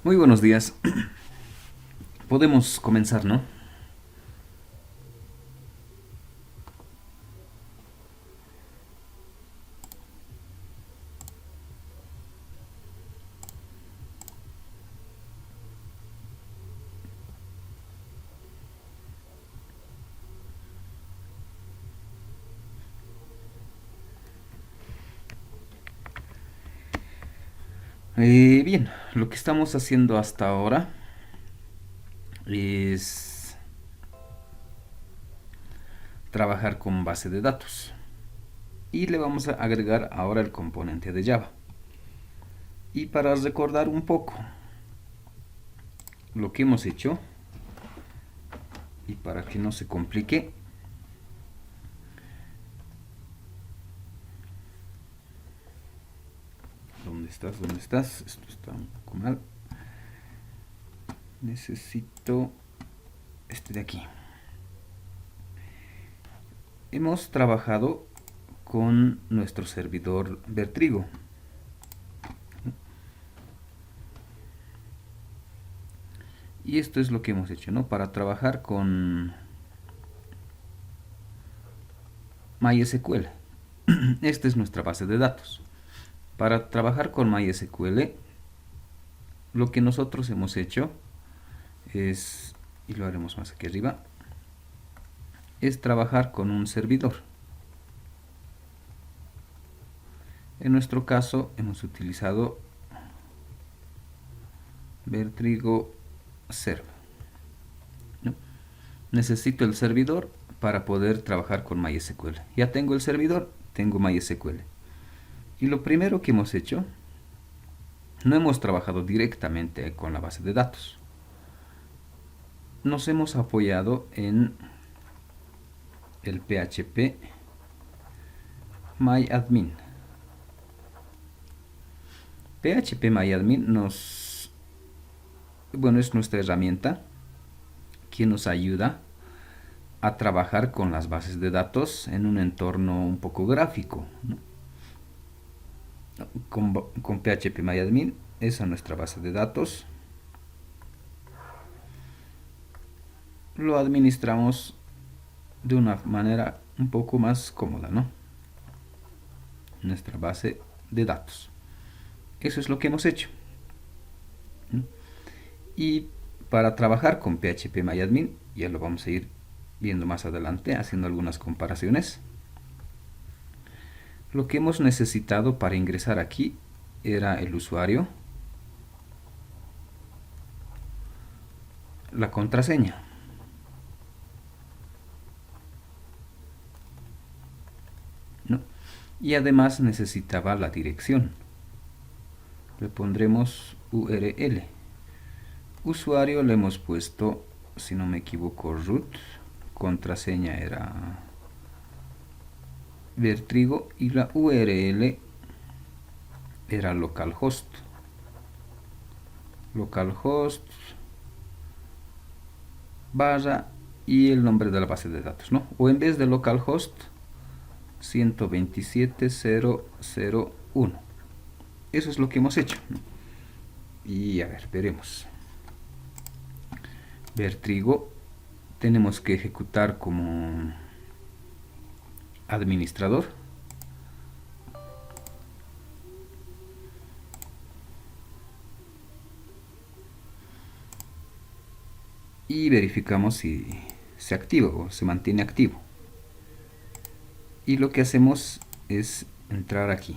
Muy buenos días. Podemos comenzar, ¿no? Bien, lo que estamos haciendo hasta ahora es trabajar con base de datos. Y le vamos a agregar ahora el componente de Java. Y para recordar un poco lo que hemos hecho, y para que no se complique, ¿dónde estás? ¿Dónde estás? Esto está un poco mal. Necesito este de aquí. Hemos trabajado con nuestro servidor Vertrigo. Y esto es lo que hemos hecho, ¿no? Para trabajar con MySQL. Esta es nuestra base de datos. Para trabajar con MySQL, lo que nosotros hemos hecho es, y lo haremos más aquí arriba, es trabajar con un servidor. En nuestro caso hemos utilizado Vertrigo Server, ¿no? Necesito el servidor para poder trabajar con MySQL. Ya tengo el servidor, tengo MySQL. Y lo primero que hemos hecho, no hemos trabajado directamente con la base de datos. Nos hemos apoyado en el PHP MyAdmin. PHP MyAdmin es nuestra herramienta que nos ayuda a trabajar con las bases de datos en un entorno un poco gráfico, ¿no? Con PHP MyAdmin, esa es nuestra base de datos. Lo administramos de una manera un poco más cómoda, ¿no? Nuestra base de datos. Eso es lo que hemos hecho, ¿no? Y para trabajar con PHP MyAdmin, ya lo vamos a ir viendo más adelante, haciendo algunas comparaciones. Lo que hemos necesitado para ingresar aquí era el usuario, la contraseña, ¿no? Y además necesitaba la dirección. Le pondremos URL. Usuario le hemos puesto, si no me equivoco, root. Contraseña era Vertrigo y la URL era localhost. Localhost barra y el nombre de la base de datos, ¿no? O en vez de localhost 127.0.0.1. Eso es lo que hemos hecho, ¿no? Y a ver, veremos. Vertrigo tenemos que ejecutar como administrador. Y verificamos si se activa o se mantiene activo. Y lo que hacemos es entrar aquí.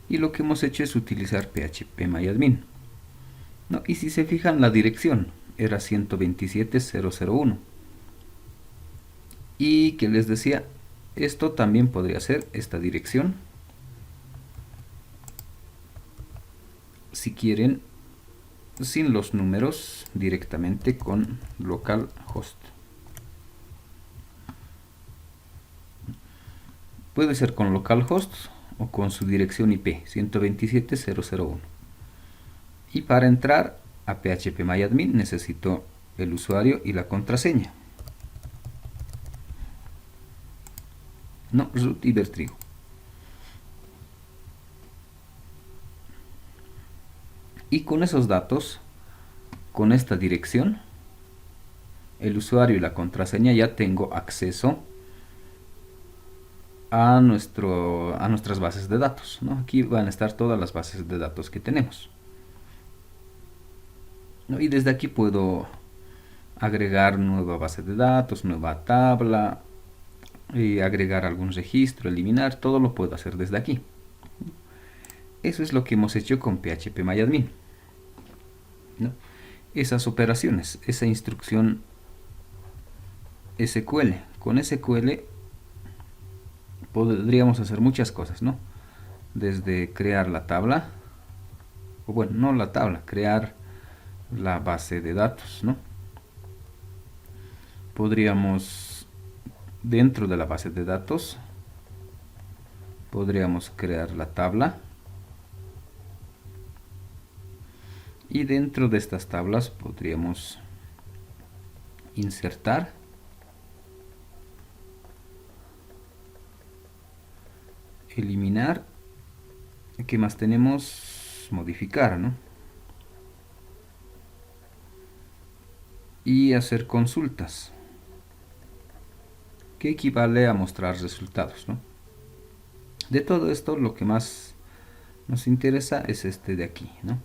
Y lo que hemos hecho es utilizar PHP MyAdmin, ¿no? Y si se fijan, la dirección era 127.0.0.1. Y que les decía, esto también podría ser esta dirección si quieren sin los números, directamente con localhost. Puede ser con localhost o con su dirección IP 127.0.0.1. Y para entrar a phpMyAdmin necesito el usuario y la contraseña. No, root y Bertrigo. Y con esos datos, con esta dirección, el usuario y la contraseña, ya tengo acceso a nuestras bases de datos, ¿no? Aquí van a estar todas las bases de datos que tenemos, ¿no? Y desde aquí puedo agregar nueva base de datos, nueva tabla, agregar algún registro, eliminar, todo lo puedo hacer desde aquí. Eso es lo que hemos hecho con phpMyAdmin, ¿no? Esas operaciones, esa instrucción SQL. Con SQL podríamos hacer muchas cosas, ¿no? Desde crear la tabla, o bueno, no la tabla, crear la base de datos, ¿no? Podríamos, dentro de la base de datos, podríamos crear la tabla. Y dentro de estas tablas podríamos insertar, eliminar, ¿qué más tenemos? Modificar, ¿no? Y hacer consultas, que equivale a mostrar resultados, ¿no? De todo esto, lo que más nos interesa es este de aquí, ¿no?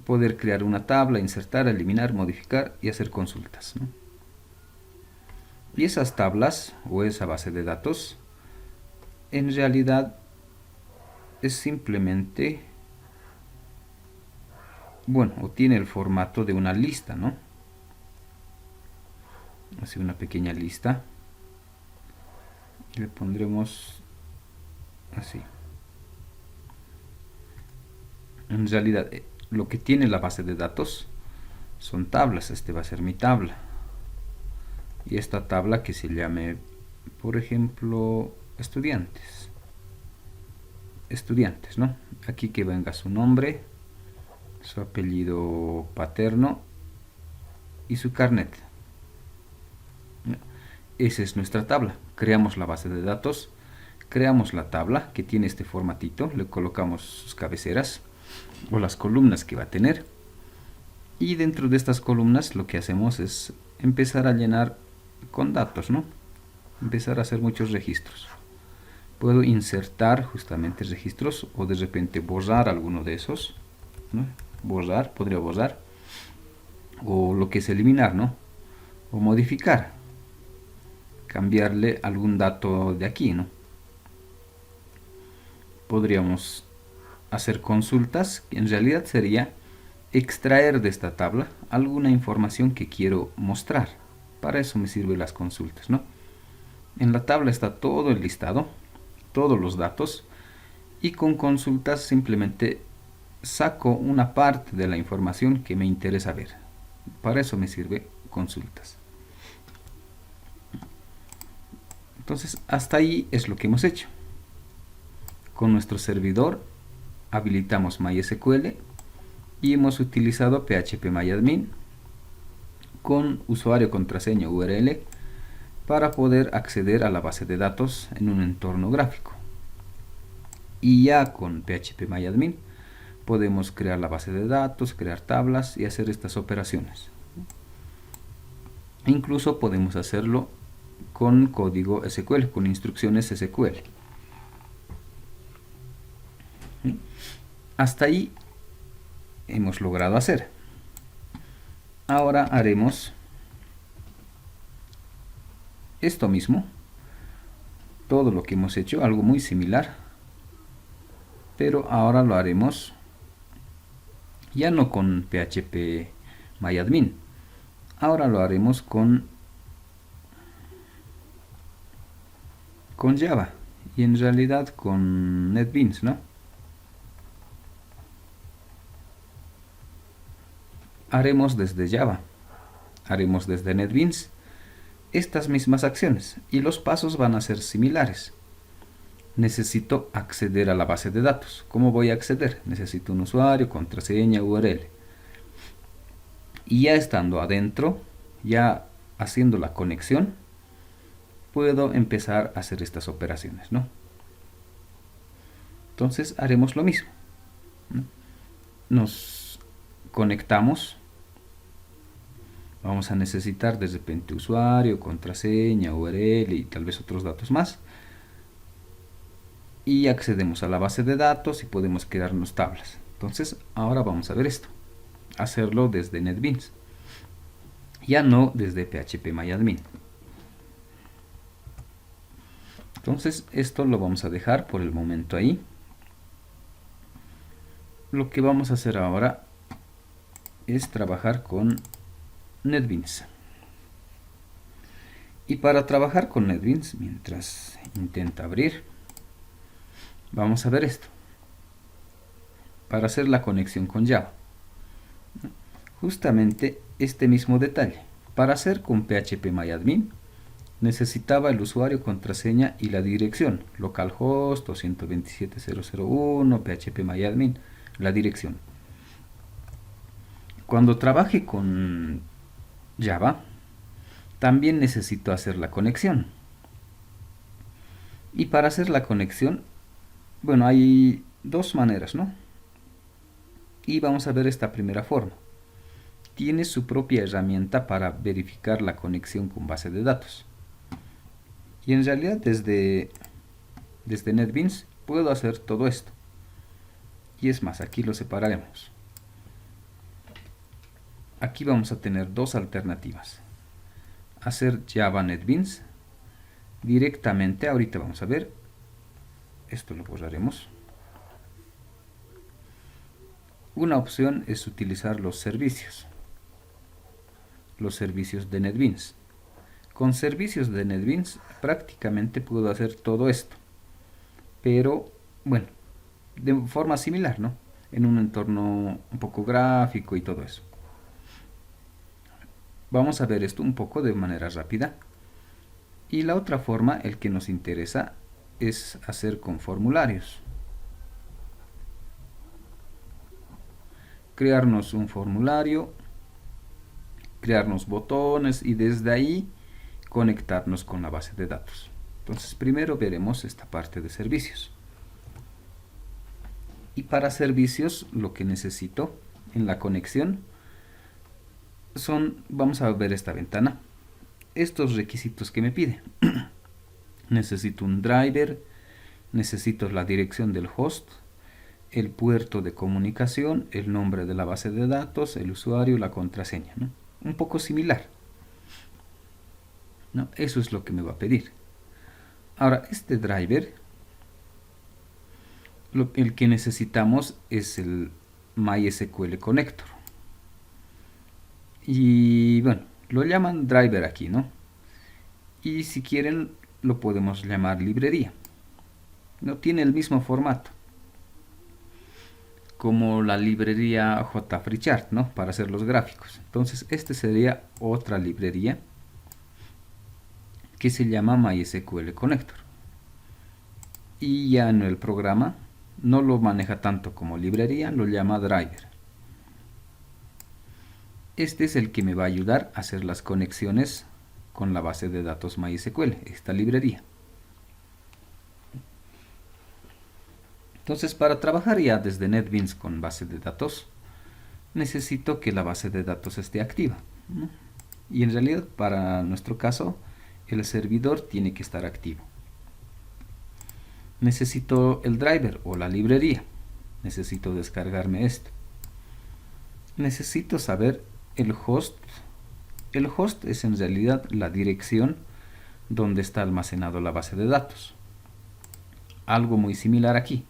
Poder crear una tabla, insertar, eliminar, modificar y hacer consultas, ¿no? Y esas tablas o esa base de datos en realidad es simplemente, bueno, o tiene el formato de una lista, ¿no? Así una pequeña lista. Le pondremos así. En realidad lo que tiene la base de datos son tablas. Este va a ser mi tabla. Y esta tabla que se llame, por ejemplo, estudiantes. Estudiantes, ¿no? Aquí que venga su nombre, su apellido paterno y su carnet. Esa es nuestra tabla. Creamos la base de datos, creamos la tabla que tiene este formatito, le colocamos sus cabeceras o las columnas que va a tener, y dentro de estas columnas lo que hacemos es empezar a llenar con datos, ¿no? Empezar a hacer muchos registros. Puedo insertar justamente registros o de repente borrar alguno de esos, ¿no? Borrar, podría borrar, o lo que es eliminar, ¿no? O modificar, cambiarle algún dato de aquí, ¿no? Podríamos hacer consultas, que en realidad sería extraer de esta tabla alguna información que quiero mostrar. Para eso me sirven las consultas, ¿no? En la tabla está todo el listado, todos los datos, y con consultas simplemente saco una parte de la información que me interesa ver. Para eso me sirve consultas. Entonces, hasta ahí es lo que hemos hecho. Con nuestro servidor habilitamos MySQL y hemos utilizado phpMyAdmin con usuario, contraseña, URL para poder acceder a la base de datos en un entorno gráfico. Y ya con phpMyAdmin podemos crear la base de datos, crear tablas y hacer estas operaciones. Incluso podemos hacerlo con código SQL, con instrucciones SQL. Hasta ahí hemos logrado hacer. Ahora haremos esto mismo, todo lo que hemos hecho, algo muy similar, pero ahora lo haremos ya no con phpMyAdmin, ahora lo haremos con Java y en realidad con NetBeans, ¿no? Haremos desde Java, haremos desde NetBeans estas mismas acciones y los pasos van a ser similares. necesito acceder a la base de datos. ¿Cómo voy a acceder? Necesito un usuario, contraseña, URL. Y ya estando adentro, ya haciendo la conexión, puedo empezar a hacer estas operaciones, ¿no? Entonces haremos lo mismo, ¿no? Nos conectamos. Vamos a necesitar de repente usuario, contraseña, URL y tal vez otros datos más. Y accedemos a la base de datos y podemos crearnos tablas. Entonces ahora vamos a ver esto. Hacerlo desde NetBeans. Ya no desde PHPMyAdmin. Entonces esto lo vamos a dejar por el momento ahí. Lo que vamos a hacer ahora es trabajar con NetBeans. Y para trabajar con NetBeans, mientras intenta abrir, vamos a ver esto. Para hacer la conexión con Java. Justamente este mismo detalle. Para hacer con PHPMyAdmin, necesitaba el usuario, contraseña y la dirección. Localhost 227.0.0.1, PHPMyAdmin, la dirección. Cuando trabaje con Java, también necesito hacer la conexión. Y para hacer la conexión, bueno, hay dos maneras, ¿no? Y vamos a ver esta primera forma. Tiene su propia herramienta para verificar la conexión con base de datos. Y en realidad desde NetBeans puedo hacer todo esto. Y es más, aquí lo separaremos. Aquí vamos a tener dos alternativas. Hacer Java NetBeans directamente. Ahorita vamos a ver. Esto lo borraremos. Una opción es utilizar los servicios de NetBeans. Con servicios de NetBeans prácticamente puedo hacer todo esto, pero bueno, de forma similar, ¿no? En un entorno un poco gráfico y todo eso. Vamos a ver esto un poco de manera rápida. Y la otra forma, el que nos interesa, es hacer con formularios. Crearnos un formulario, crearnos botones y desde ahí conectarnos con la base de datos. Entonces primero veremos esta parte de servicios. Y para servicios lo que necesito en la conexión son, vamos a ver esta ventana, estos requisitos que me pide. Necesito un driver, necesito la dirección del host, el puerto de comunicación, el nombre de la base de datos, el usuario, la contraseña, ¿no? Un poco similar, ¿no? Eso es lo que me va a pedir. Ahora, este driver, el que necesitamos es el MySQL Connector. Y bueno, lo llaman driver aquí, ¿no? Y si quieren, lo podemos llamar librería. No tiene el mismo formato como la librería JFreeChart, ¿no? Para hacer los gráficos. Entonces, este sería otra librería que se llama MySQL Connector. Y ya en el programa no lo maneja tanto como librería, lo llama driver. Este es el que me va a ayudar a hacer las conexiones con la base de datos MySQL, esta librería. Entonces, para trabajar ya desde NetBeans con base de datos, necesito que la base de datos esté activa, ¿no? Y en realidad, para nuestro caso, el servidor tiene que estar activo. Necesito el driver o la librería. Necesito descargarme esto. Necesito saber el host. El host es en realidad la dirección donde está almacenado la base de datos. Algo muy similar aquí.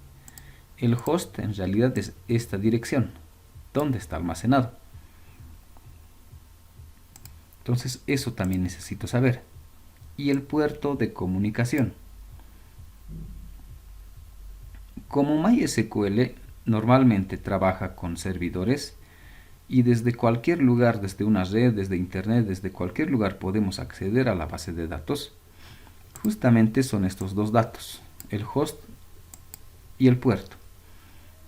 El host en realidad es esta dirección, donde está almacenado. Entonces eso también necesito saber. Y el puerto de comunicación. Como MySQL normalmente trabaja con servidores y desde cualquier lugar, desde una red, desde internet, desde cualquier lugar podemos acceder a la base de datos, justamente son estos dos datos. el host y el puerto.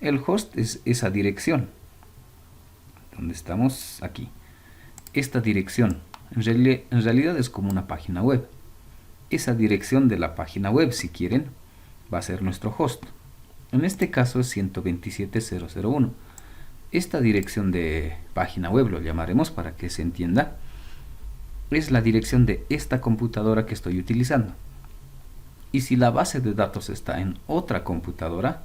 El host es esa dirección, donde estamos aquí. Esta dirección, en realidad es como una página web. Esa dirección de la página web, si quieren, va a ser nuestro host. En este caso es 127.0.0.1. Esta dirección de página web, lo llamaremos para que se entienda, es la dirección de esta computadora que estoy utilizando. Y si la base de datos está en otra computadora,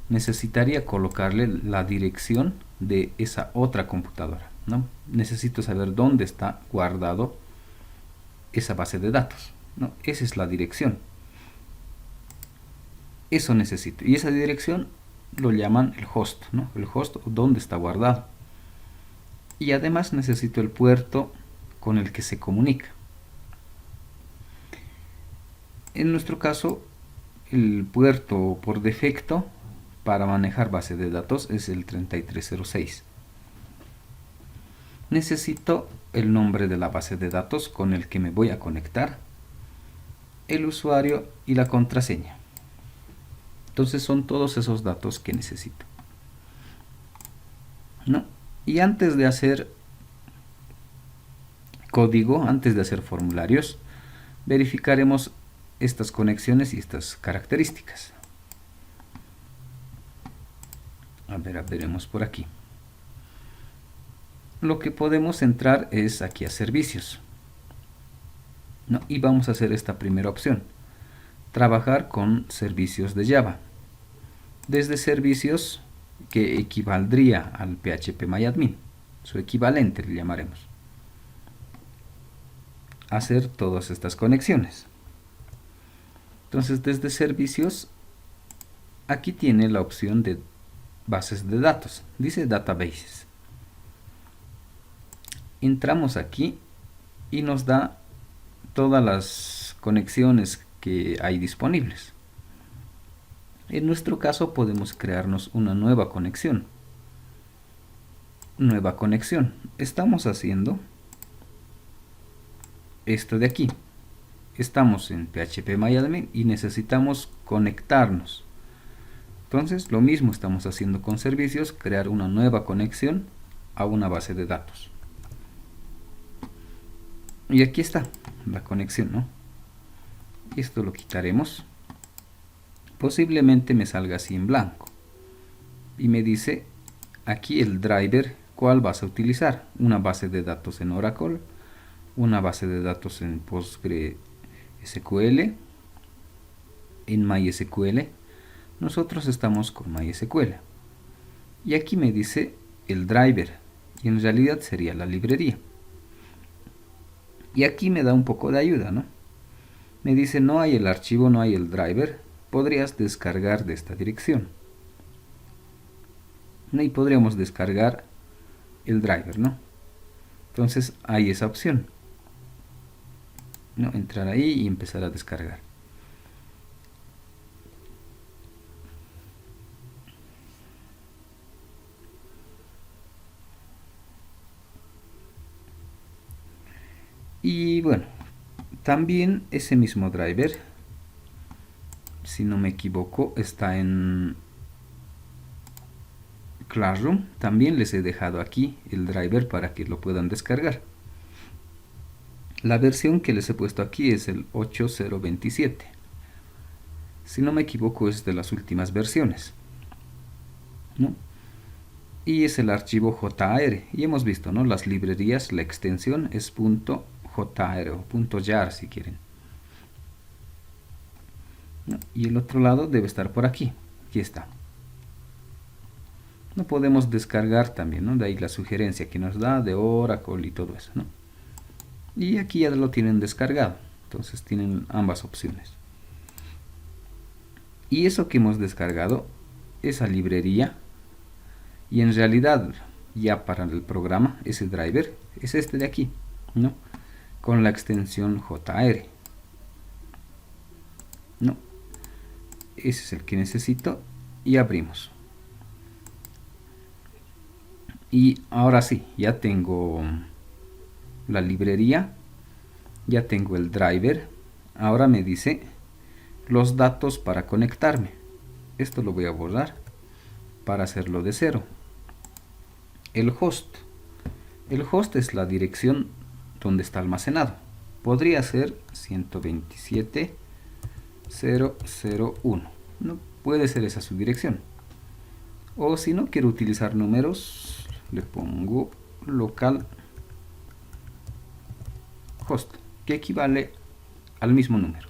necesitaría colocarle la dirección de esa otra computadora, ¿no? Necesito saber dónde está guardado esa base de datos, ¿no? Esa es la dirección. Eso necesito. Y esa dirección lo llaman el host, ¿no? El host, donde está guardado. Y además necesito el puerto con el que se comunica. En nuestro caso, el puerto por defecto para manejar base de datos es el 3306. Necesito el nombre de la base de datos con el que me voy a conectar, el usuario y la contraseña. Entonces son todos esos datos que necesito, ¿no? Y antes de hacer código, antes de hacer formularios, verificaremos estas conexiones y estas características. A ver, veremos por aquí. Lo que podemos entrar es aquí a servicios, ¿no? Y vamos a hacer esta primera opción, trabajar con servicios de Java. Desde servicios, que equivaldría al phpMyAdmin, su equivalente le llamaremos. Hacer todas estas conexiones. Entonces desde servicios, aquí tiene la opción de bases de datos, dice databases. Entramos aquí y nos da todas las conexiones que hay disponibles. En nuestro caso podemos crearnos una nueva conexión. Nueva conexión. Estamos haciendo esto de aquí. Estamos en phpMyAdmin y necesitamos conectarnos. Entonces lo mismo estamos haciendo con servicios, crear una nueva conexión a una base de datos. Y aquí está la conexión, ¿no? Esto lo quitaremos. Posiblemente me salga así en blanco. Y me dice aquí el driver, ¿cuál vas a utilizar? Una base de datos en Oracle, una base de datos en PostgreSQL, en MySQL. Nosotros estamos con MySQL. Y aquí me dice el driver, y en realidad sería la librería. Y aquí me da un poco de ayuda, ¿no? Me dice no hay el archivo, no hay el driver, podrías descargar de esta dirección. Y podríamos descargar el driver, ¿no? Entonces hay esa opción, ¿no? Entrar ahí y empezar a descargar. Y bueno, también ese mismo driver, si no me equivoco, está en Classroom. También les he dejado aquí el driver para que lo puedan descargar. La versión que les he puesto aquí es el 8.0.27. Si no me equivoco es de las últimas versiones, ¿no? Y es el archivo JAR. Y hemos visto, ¿no? Las librerías, la extensión es .jar o .jar si quieren, ¿no? Y el otro lado debe estar por aquí. Aquí está. No podemos descargar también, ¿no? De ahí la sugerencia que nos da de Oracle y todo eso, ¿no? Y aquí ya lo tienen descargado. Entonces tienen ambas opciones. Y eso que hemos descargado, esa librería, y en realidad ya para el programa, ese driver, es este de aquí, ¿no? Con la extensión JAR, ¿no? Ese es el que necesito y abrimos. Y ahora sí, ya tengo la librería, ya tengo el driver. Ahora me dice los datos para conectarme. Esto lo voy a borrar para hacerlo de cero. El host. El host es la dirección donde está almacenado. Podría ser 127.0.0.1. No puede ser esa su dirección. O si no quiero utilizar números, le pongo local host, que equivale al mismo número.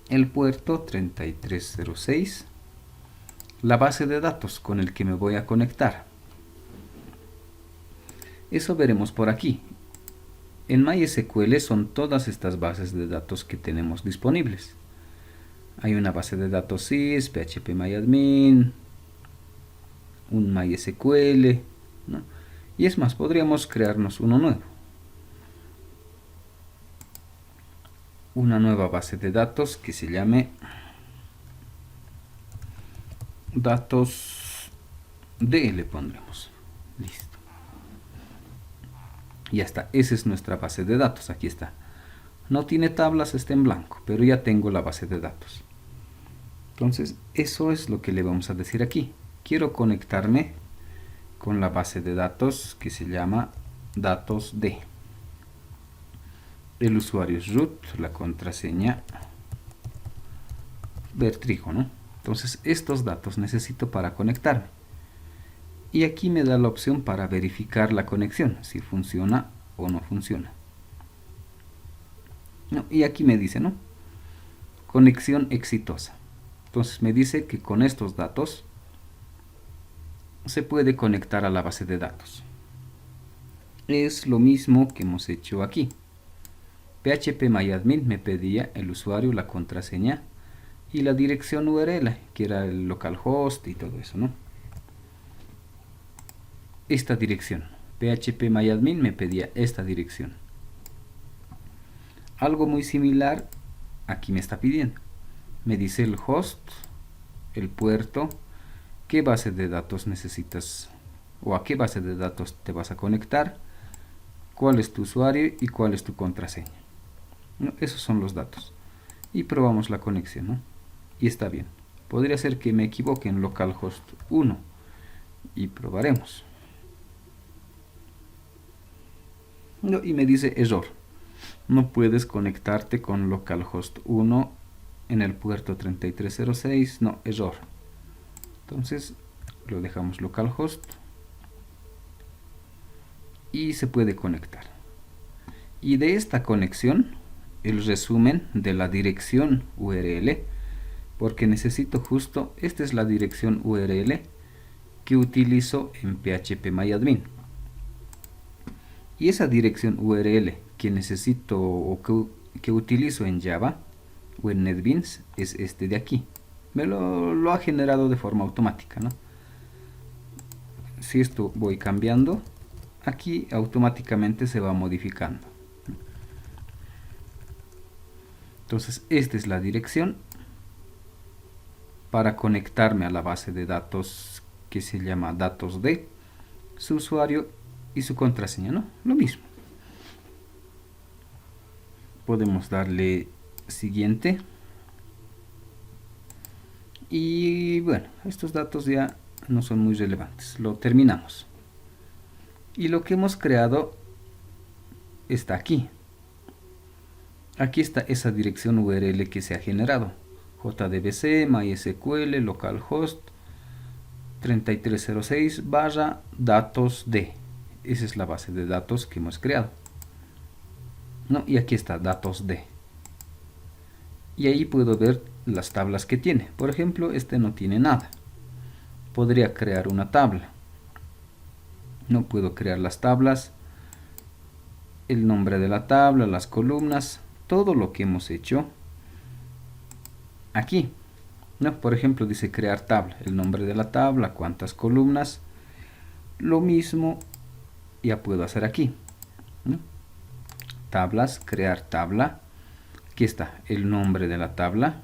El puerto 3306, la base de datos con el que me voy a conectar. Eso veremos por aquí. En MySQL son todas estas bases de datos que tenemos disponibles. Hay una base de datos sys, phpMyAdmin, un MySQL, ¿no? Y es más, podríamos crearnos uno nuevo. Una nueva base de datos que se llame datos D, le pondremos. Listo. Ya está, esa es nuestra base de datos, aquí está. No tiene tablas, está en blanco, pero ya tengo la base de datos. Entonces, eso es lo que le vamos a decir aquí. Quiero conectarme con la base de datos que se llama datos D. El usuario es root, la contraseña Bertrijo, ¿no? Entonces, estos datos necesito para conectarme. Y aquí me da la opción para verificar la conexión, si funciona o no funciona. No, y aquí me dice, ¿no? Conexión exitosa. Entonces me dice que con estos datos se puede conectar a la base de datos. Es lo mismo que hemos hecho aquí. phpMyAdmin me pedía el usuario, la contraseña y la dirección URL, que era el localhost y todo eso, ¿no? Esta dirección. phpMyAdmin me pedía esta dirección. Algo muy similar aquí me está pidiendo. Me dice el host, el puerto, qué base de datos necesitas o a qué base de datos te vas a conectar, cuál es tu usuario y cuál es tu contraseña. ¿No? Esos son los datos. Y probamos la conexión, ¿no? Y está bien. Podría ser que me equivoque en localhost 1 y probaremos. No, y me dice error. No puedes conectarte con localhost 1 en el puerto 3306. No, error. Entonces lo dejamos localhost y se puede conectar. Y de esta conexión, el resumen de la dirección URL, porque necesito justo, esta es la dirección URL que utilizo en phpMyAdmin. Y esa dirección URL que necesito o que utilizo en Java o en NetBeans es este de aquí. Me lo ha generado de forma automática, ¿no? Si esto voy cambiando, aquí automáticamente se va modificando. Entonces, esta es la dirección para conectarme a la base de datos que se llama datos D, su usuario y su contraseña, ¿no? Lo mismo. Podemos darle siguiente. Y bueno, estos datos ya no son muy relevantes. Lo terminamos. Y lo que hemos creado está aquí. Aquí está esa dirección URL que se ha generado. JDBC, MySQL, localhost 3306 datos D. Esa es la base de datos que hemos creado. ¿No? Y aquí está datos D. Y ahí puedo ver las tablas que tiene. Por ejemplo, este no tiene nada. Podría crear una tabla. No puedo crear las tablas, el nombre de la tabla, las columnas, todo lo que hemos hecho aquí. ¿No? Por ejemplo, dice crear tabla, el nombre de la tabla, cuántas columnas. Lo mismo ya puedo hacer aquí, ¿no? Tablas, crear tabla. Aquí está el nombre de la tabla.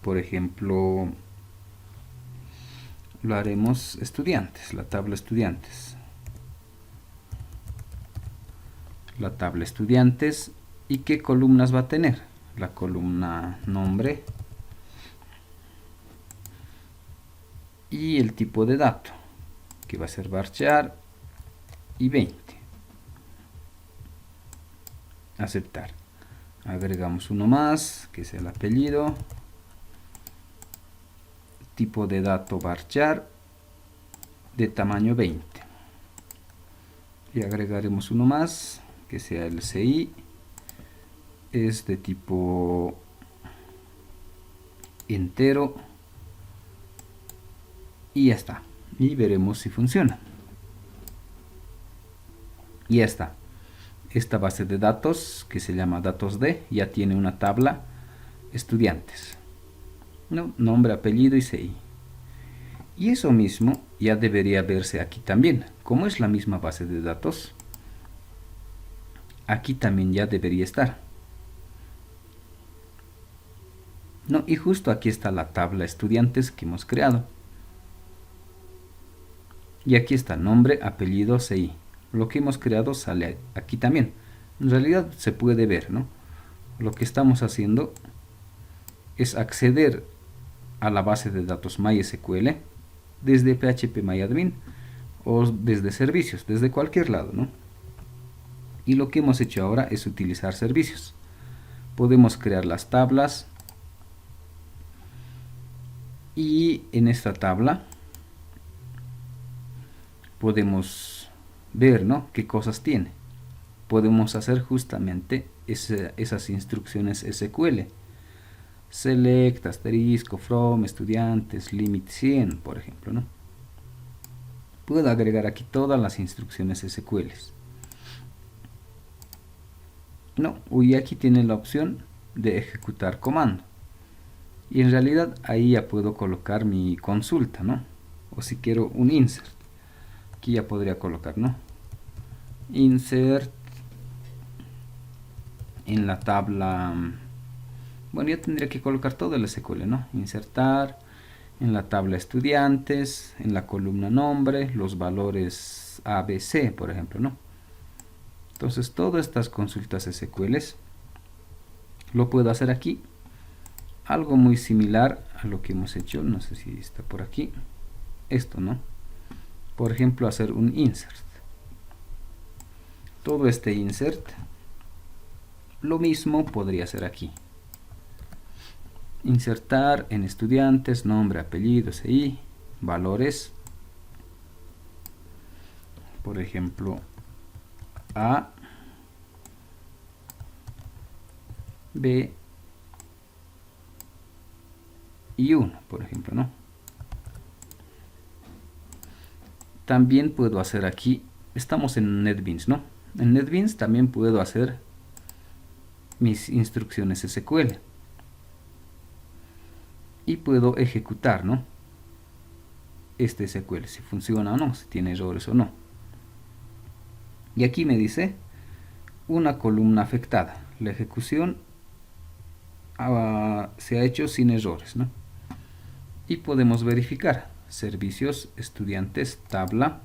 Por ejemplo, lo haremos estudiantes, la tabla estudiantes. La tabla estudiantes. ¿Y qué columnas va a tener? la columna nombre y el tipo de dato, que va a ser varchar y 20. Aceptar. Agregamos uno más, que es el apellido. Tipo de dato varchar de tamaño 20. Y agregaremos uno más, que sea el CI. Es de tipo entero. Y ya está. Y veremos si funciona. Y ya está. Esta base de datos, que se llama datos D, ya tiene una tabla estudiantes, ¿no? Nombre, apellido y CI. Y eso mismo ya debería verse aquí también. Como es la misma base de datos, aquí también ya debería estar, ¿no? Y justo aquí está la tabla estudiantes que hemos creado. Y aquí está nombre, apellido, CI. Lo que hemos creado sale aquí también. En realidad se puede ver, ¿no? Lo que estamos haciendo es acceder a la base de datos MySQL desde PHP-MyAdmin o desde servicios, desde cualquier lado, ¿no? Y lo que hemos hecho ahora es utilizar servicios. Podemos crear las tablas y en esta tabla podemos ver, ¿no?, qué cosas tiene. Podemos hacer justamente esas instrucciones SQL. Select, asterisco, from, estudiantes, limit 100, por ejemplo, ¿no? Puedo agregar aquí todas las instrucciones SQL. No, y aquí tiene la opción de ejecutar comando. Y en realidad ahí ya puedo colocar mi consulta, ¿no? O si quiero un insert. Aquí ya podría colocar, ¿no? Insert en la tabla. Bueno, ya tendría que colocar todo el SQL, ¿no? Insertar en la tabla estudiantes, en la columna nombre, los valores ABC, por ejemplo, ¿no? Entonces, todas estas consultas SQL lo puedo hacer aquí. Algo muy similar a lo que hemos hecho, no sé si está por aquí. Esto, ¿no? Por ejemplo, hacer un insert. Todo este insert, lo mismo podría hacer aquí. Insertar en estudiantes, nombre, apellido, CI, valores. Por ejemplo, A, B y 1, por ejemplo, ¿no? También puedo hacer aquí, estamos en NetBeans, ¿no? En NetBeans también puedo hacer mis instrucciones SQL. Y puedo ejecutar, ¿no?, este SQL, si funciona o no, si tiene errores o no. Y aquí me dice una columna afectada. La ejecución se ha hecho sin errores, ¿no? Y podemos verificar. Servicios, estudiantes, tabla,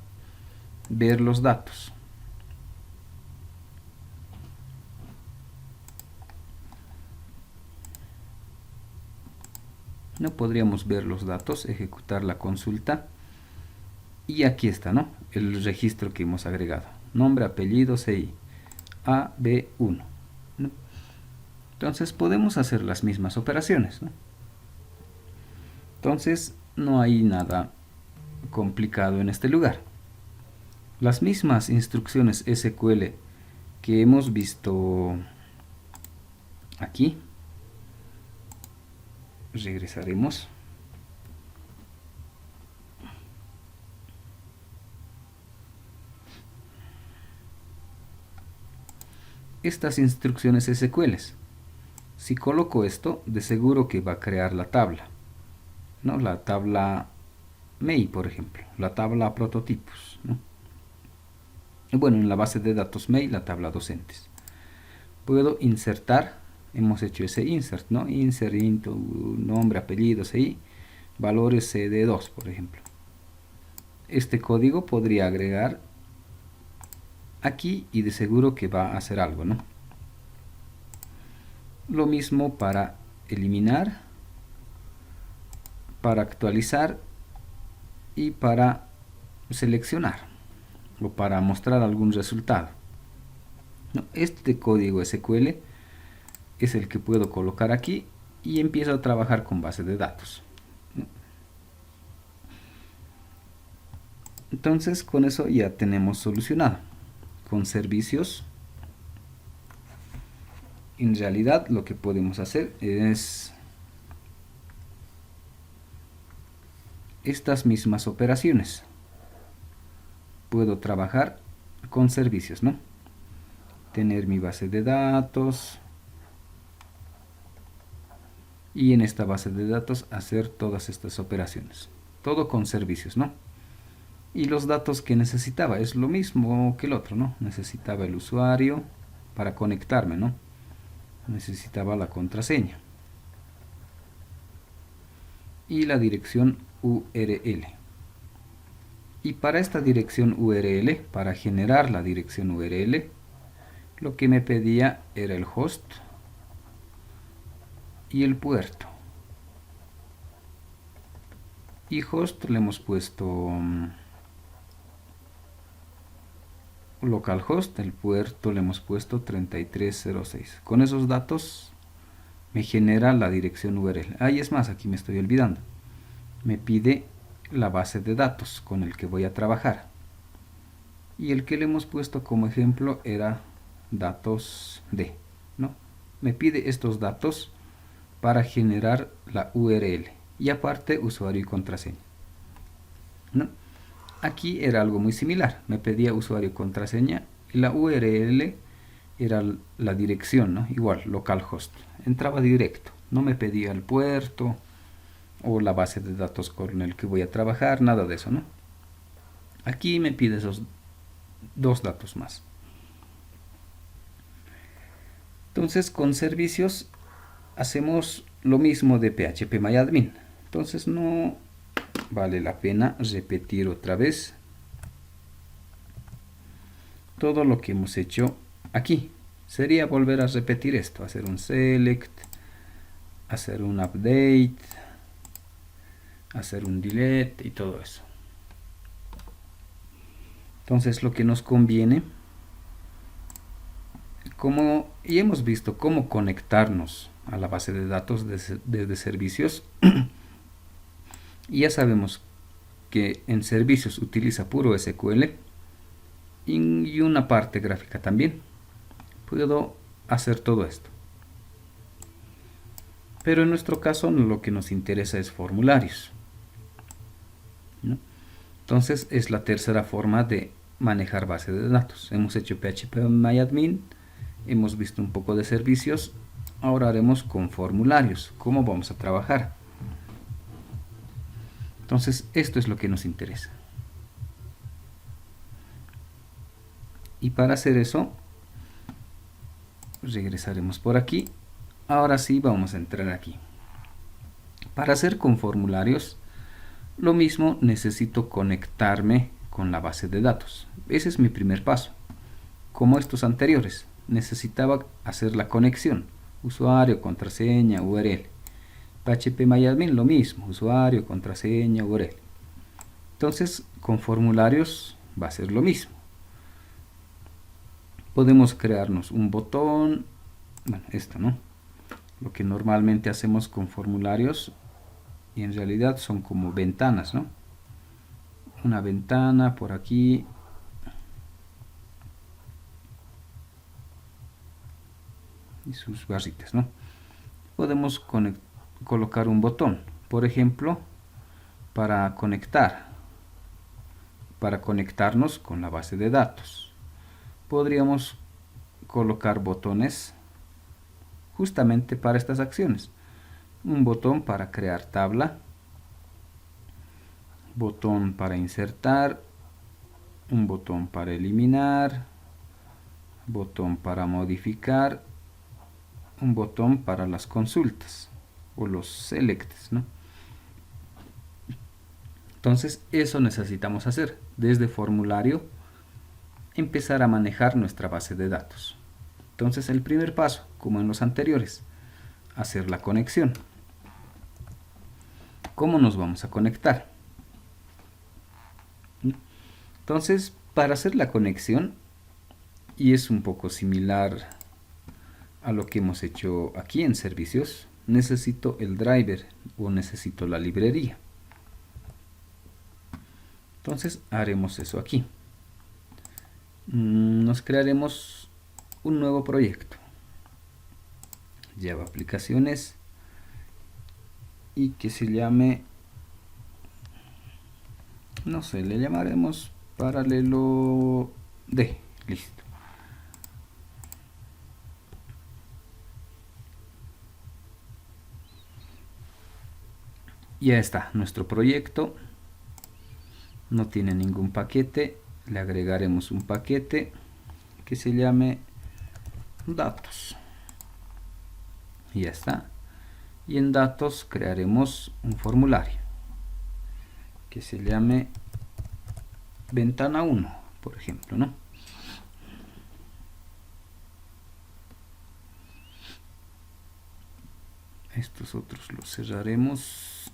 ver los datos. No podríamos ver los datos, ejecutar la consulta. Y aquí está, ¿no?, el registro que hemos agregado. Nombre, apellido, CI. AB1, ¿no? Entonces podemos hacer las mismas operaciones, ¿no? Entonces no hay nada complicado en este lugar. Las mismas instrucciones SQL que hemos visto aquí, regresaremos. Estas instrucciones SQL, si coloco esto, de seguro que va a crear la tabla, ¿no? La tabla MEI, por ejemplo, la tabla prototipos, ¿no? Bueno, en la base de datos MEI, la tabla docentes. Puedo insertar, hemos hecho ese insert, ¿no? Insert into nombre, apellido, CI, valores CD2, por ejemplo. Este código podría agregar aquí y de seguro que va a hacer algo, ¿no? Lo mismo para eliminar, para actualizar y para seleccionar o para mostrar algún resultado. Este código SQL es el que puedo colocar aquí y empiezo a trabajar con base de datos. Entonces con eso ya tenemos solucionado. Con servicios, en realidad lo que podemos hacer es estas mismas operaciones. Puedo trabajar con servicios, ¿no? Tener mi base de datos y en esta base de datos hacer todas estas operaciones. Todo con servicios, ¿no? Y los datos que necesitaba es lo mismo que el otro, ¿no? Necesitaba el usuario para conectarme, ¿no? Necesitaba la contraseña y la dirección URL. Y para esta dirección URL, para generar la dirección URL, lo que me pedía era el host y el puerto. Y host le hemos puesto localhost, el puerto le hemos puesto 3306. Con esos datos me genera la dirección URL. Ahí es más, aquí me estoy olvidando. Me pide la base de datos con el que voy a trabajar. Y el que le hemos puesto como ejemplo era datos D, ¿no? Me pide estos datos para generar la URL. Y aparte usuario y contraseña, ¿no? Aquí era algo muy similar. Me pedía usuario y contraseña. Y la URL era la dirección, ¿no? Igual, localhost. Entraba directo. No me pedía el puerto o la base de datos con el que voy a trabajar. Nada de eso, ¿no? Aquí me pide esos dos datos más. Entonces, con servicios hacemos lo mismo de phpMyAdmin. Entonces, no vale la pena repetir otra vez todo lo que hemos hecho aquí. Sería volver a repetir esto, hacer un select, hacer un update, hacer un delete y todo eso. Entonces lo que nos conviene, y hemos visto cómo conectarnos a la base de datos desde servicios, y ya sabemos que en servicios utiliza puro SQL y una parte gráfica también. Puedo hacer todo esto. Pero en nuestro caso lo que nos interesa es formularios, ¿no? Entonces es la tercera forma de manejar base de datos. Hemos hecho phpMyAdmin, hemos visto un poco de servicios, ahora haremos con formularios, cómo vamos a trabajar. Entonces esto es lo que nos interesa. Y para hacer eso, regresaremos por aquí. Ahora sí vamos a entrar aquí. Para hacer con formularios, lo mismo, necesito conectarme con la base de datos. Ese es mi primer paso. Como estos anteriores, necesitaba hacer la conexión. Usuario, contraseña, URL. phpMyAdmin lo mismo. Usuario, contraseña, URL. Entonces, con formularios va a ser lo mismo. Podemos crearnos un botón. Bueno, esto, ¿no? Lo que normalmente hacemos con formularios, y en realidad son como ventanas, ¿no? Una ventana por aquí, y sus barritas, ¿no? Podemos colocar un botón, por ejemplo, para conectarnos con la base de datos. Podríamos colocar botones justamente para estas acciones. Un botón para crear tabla, botón para insertar, un botón para eliminar, botón para modificar, un botón para las consultas o los selects, ¿no? Entonces eso necesitamos hacer desde formulario, empezar a manejar nuestra base de datos. Entonces el primer paso, como en los anteriores, hacer la conexión. ¿Cómo nos vamos a conectar? Entonces, para hacer la conexión, y es un poco similar a lo que hemos hecho aquí en servicios, necesito el driver o necesito la librería. Entonces haremos eso aquí. Nos crearemos un nuevo proyecto, Java Aplicaciones, y que se llame, no sé, le llamaremos paralelo D. Listo. Ya está nuestro proyecto. No tiene ningún paquete. Le agregaremos un paquete que se llame datos. Y ya está. Y en datos crearemos un formulario que se llame ventana 1, por ejemplo, ¿no? Estos otros los cerraremos.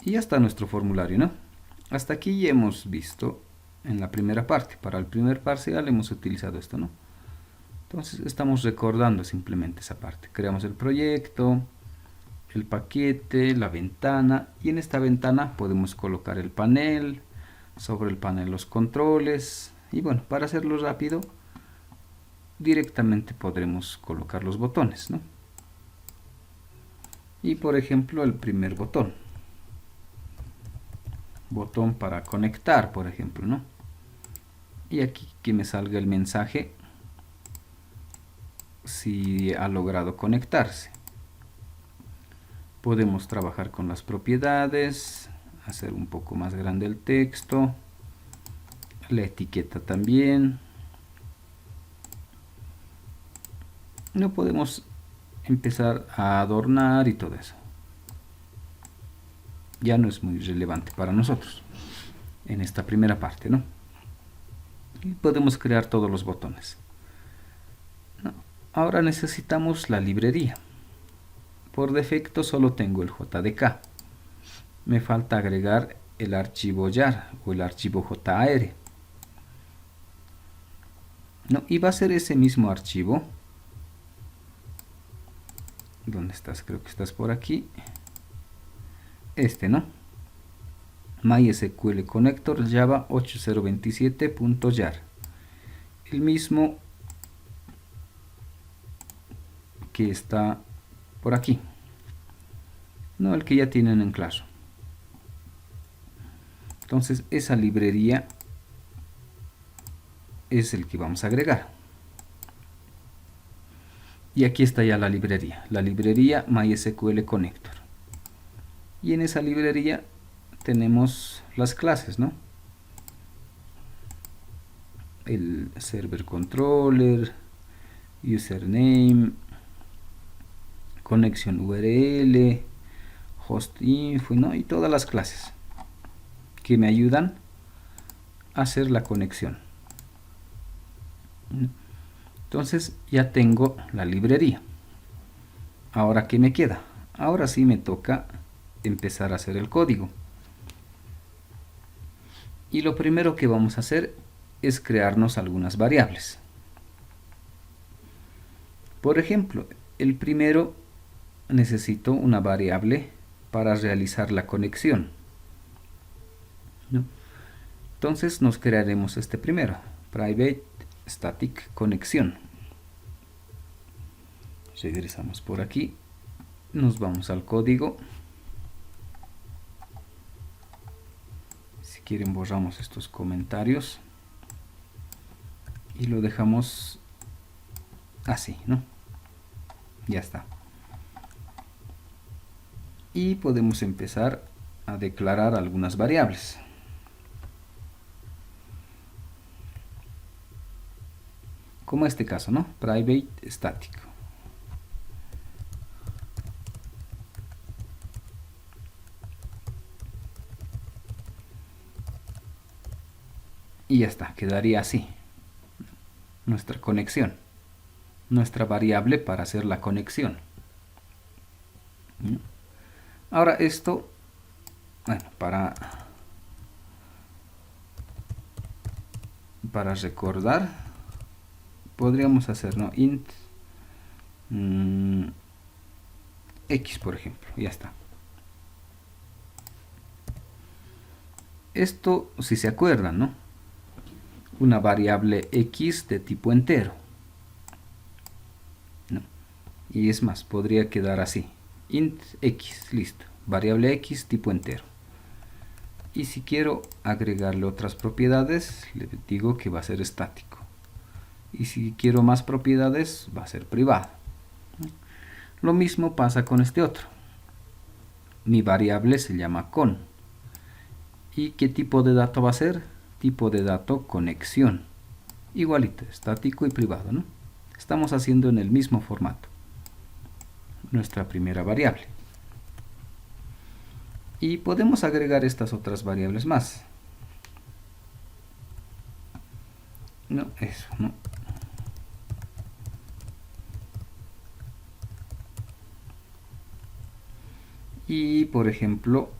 Y ya está nuestro formulario, ¿no? Hasta aquí ya hemos visto en la primera parte. Para el primer parcial hemos utilizado esto, ¿no? Entonces estamos recordando simplemente esa parte. Creamos el proyecto, el paquete, la ventana, y en esta ventana podemos colocar el panel, sobre el panel los controles, y bueno, para hacerlo rápido, directamente podremos colocar los botones, ¿no? Y por ejemplo el primer botón para conectar, por ejemplo, ¿no? Y aquí que me salga el mensaje si ha logrado conectarse. Podemos trabajar con las propiedades, hacer un poco más grande el texto, la etiqueta también. No podemos empezar a adornar y todo eso. Ya no es muy relevante para nosotros en esta primera parte, ¿no? Y podemos crear todos los botones. Ahora necesitamos la librería. Por defecto solo tengo el JDK. Me falta agregar el archivo jar o el archivo JAR. No, y va a ser ese mismo archivo. ¿Dónde estás? Creo que estás por aquí. Este, ¿no? MySQL Connector Java 8027.jar. El mismo que está por aquí. No, el que ya tienen en claro. Entonces esa librería es el que vamos a agregar. Y aquí está ya la librería MySQL Connector. Y en esa librería tenemos las clases, ¿no? El server controller, username, conexión URL, host info, ¿no? Y todas las clases que me ayudan a hacer la conexión. Entonces ya tengo la librería. Ahora, ¿qué me queda? Ahora sí me toca empezar a hacer el código. Y lo primero que vamos a hacer es crearnos algunas variables. Por ejemplo, el primero necesito una variable para realizar la conexión, ¿no? Entonces nos crearemos este primero, private static conexión. Regresamos por aquí, nos vamos al código. Si quieren borramos estos comentarios y lo dejamos así, ¿no? Ya está. Y podemos empezar a declarar algunas variables. Como este caso, ¿no? Private static. Y ya está, quedaría así nuestra conexión, nuestra variable para hacer la conexión. ¿no? Ahora esto, bueno, para recordar, podríamos hacer, ¿no? Int X, por ejemplo, ya está. Esto, si se acuerdan, ¿no? Una variable X de tipo entero, ¿no? Y es más, podría quedar así. Int X, listo. Variable X tipo entero. Y si quiero agregarle otras propiedades, le digo que va a ser estático. Y si quiero más propiedades, va a ser privado. Lo mismo pasa con este otro. Mi variable se llama con. ¿Y qué tipo de dato va a ser? Tipo de dato conexión. Igualito, estático y privado, ¿no? Estamos haciendo en el mismo formato. Nuestra primera variable. Y podemos agregar estas otras variables más. No, eso, no. Y por ejemplo,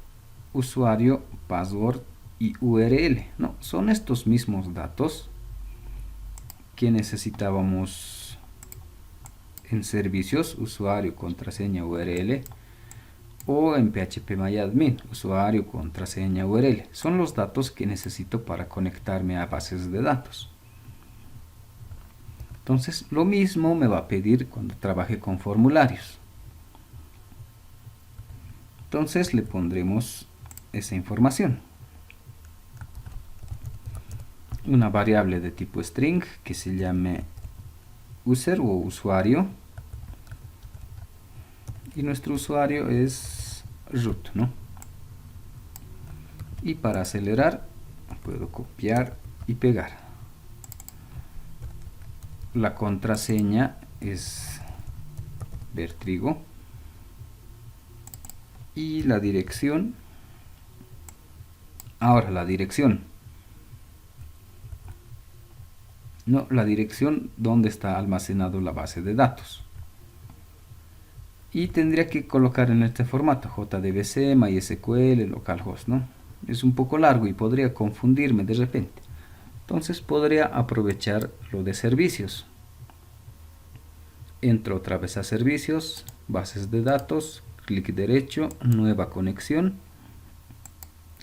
usuario, password y URL, ¿no? Son estos mismos datos que necesitábamos en servicios, usuario, contraseña, URL, o en phpMyAdmin, usuario, contraseña, URL. Son los datos que necesito para conectarme a bases de datos. Entonces, lo mismo me va a pedir cuando trabaje con formularios. Entonces, le pondremos esa información. Una variable de tipo string que se llame user o usuario. Y nuestro usuario es root, ¿no? Y para acelerar, puedo copiar y pegar. La contraseña es Vertrigo. Y la dirección. Ahora, la dirección. No, la dirección donde está almacenado la base de datos. Y tendría que colocar en este formato JDBC, MySQL, localhost, ¿no? Es un poco largo y podría confundirme de repente. Entonces podría aprovechar lo de servicios. Entro otra vez a servicios, bases de datos, clic derecho, nueva conexión,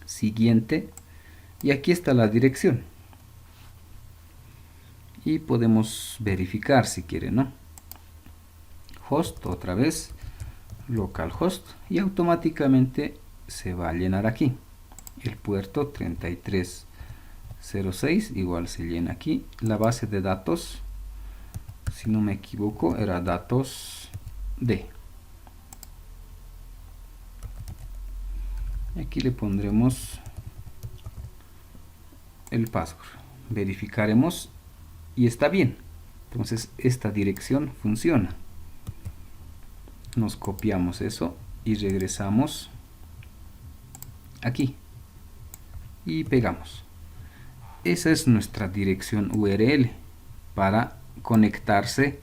siguiente, y aquí está la dirección. Y podemos verificar si quieren, ¿no? Host otra vez, localhost, y automáticamente se va a llenar aquí. El puerto 3306 igual se llena aquí. La base de datos, si no me equivoco, era datos D. Aquí le pondremos el password. Verificaremos y está bien. Entonces esta dirección funciona. Nos copiamos eso y regresamos aquí y pegamos. Esa es nuestra dirección URL para conectarse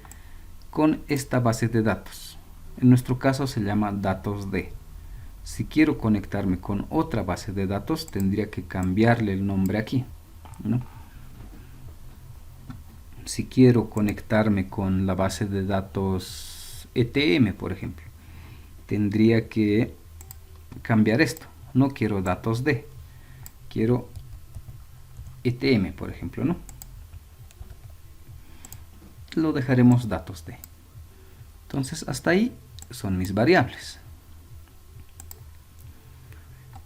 con esta base de datos. En nuestro caso se llama datos D. Si quiero conectarme con otra base de datos, tendría que cambiarle el nombre aquí, ¿no? Si quiero conectarme con la base de datos ETM, por ejemplo, tendría que cambiar esto. No quiero datos D, quiero ETM, por ejemplo, ¿no? Lo dejaremos datos D. Entonces, hasta ahí son mis variables.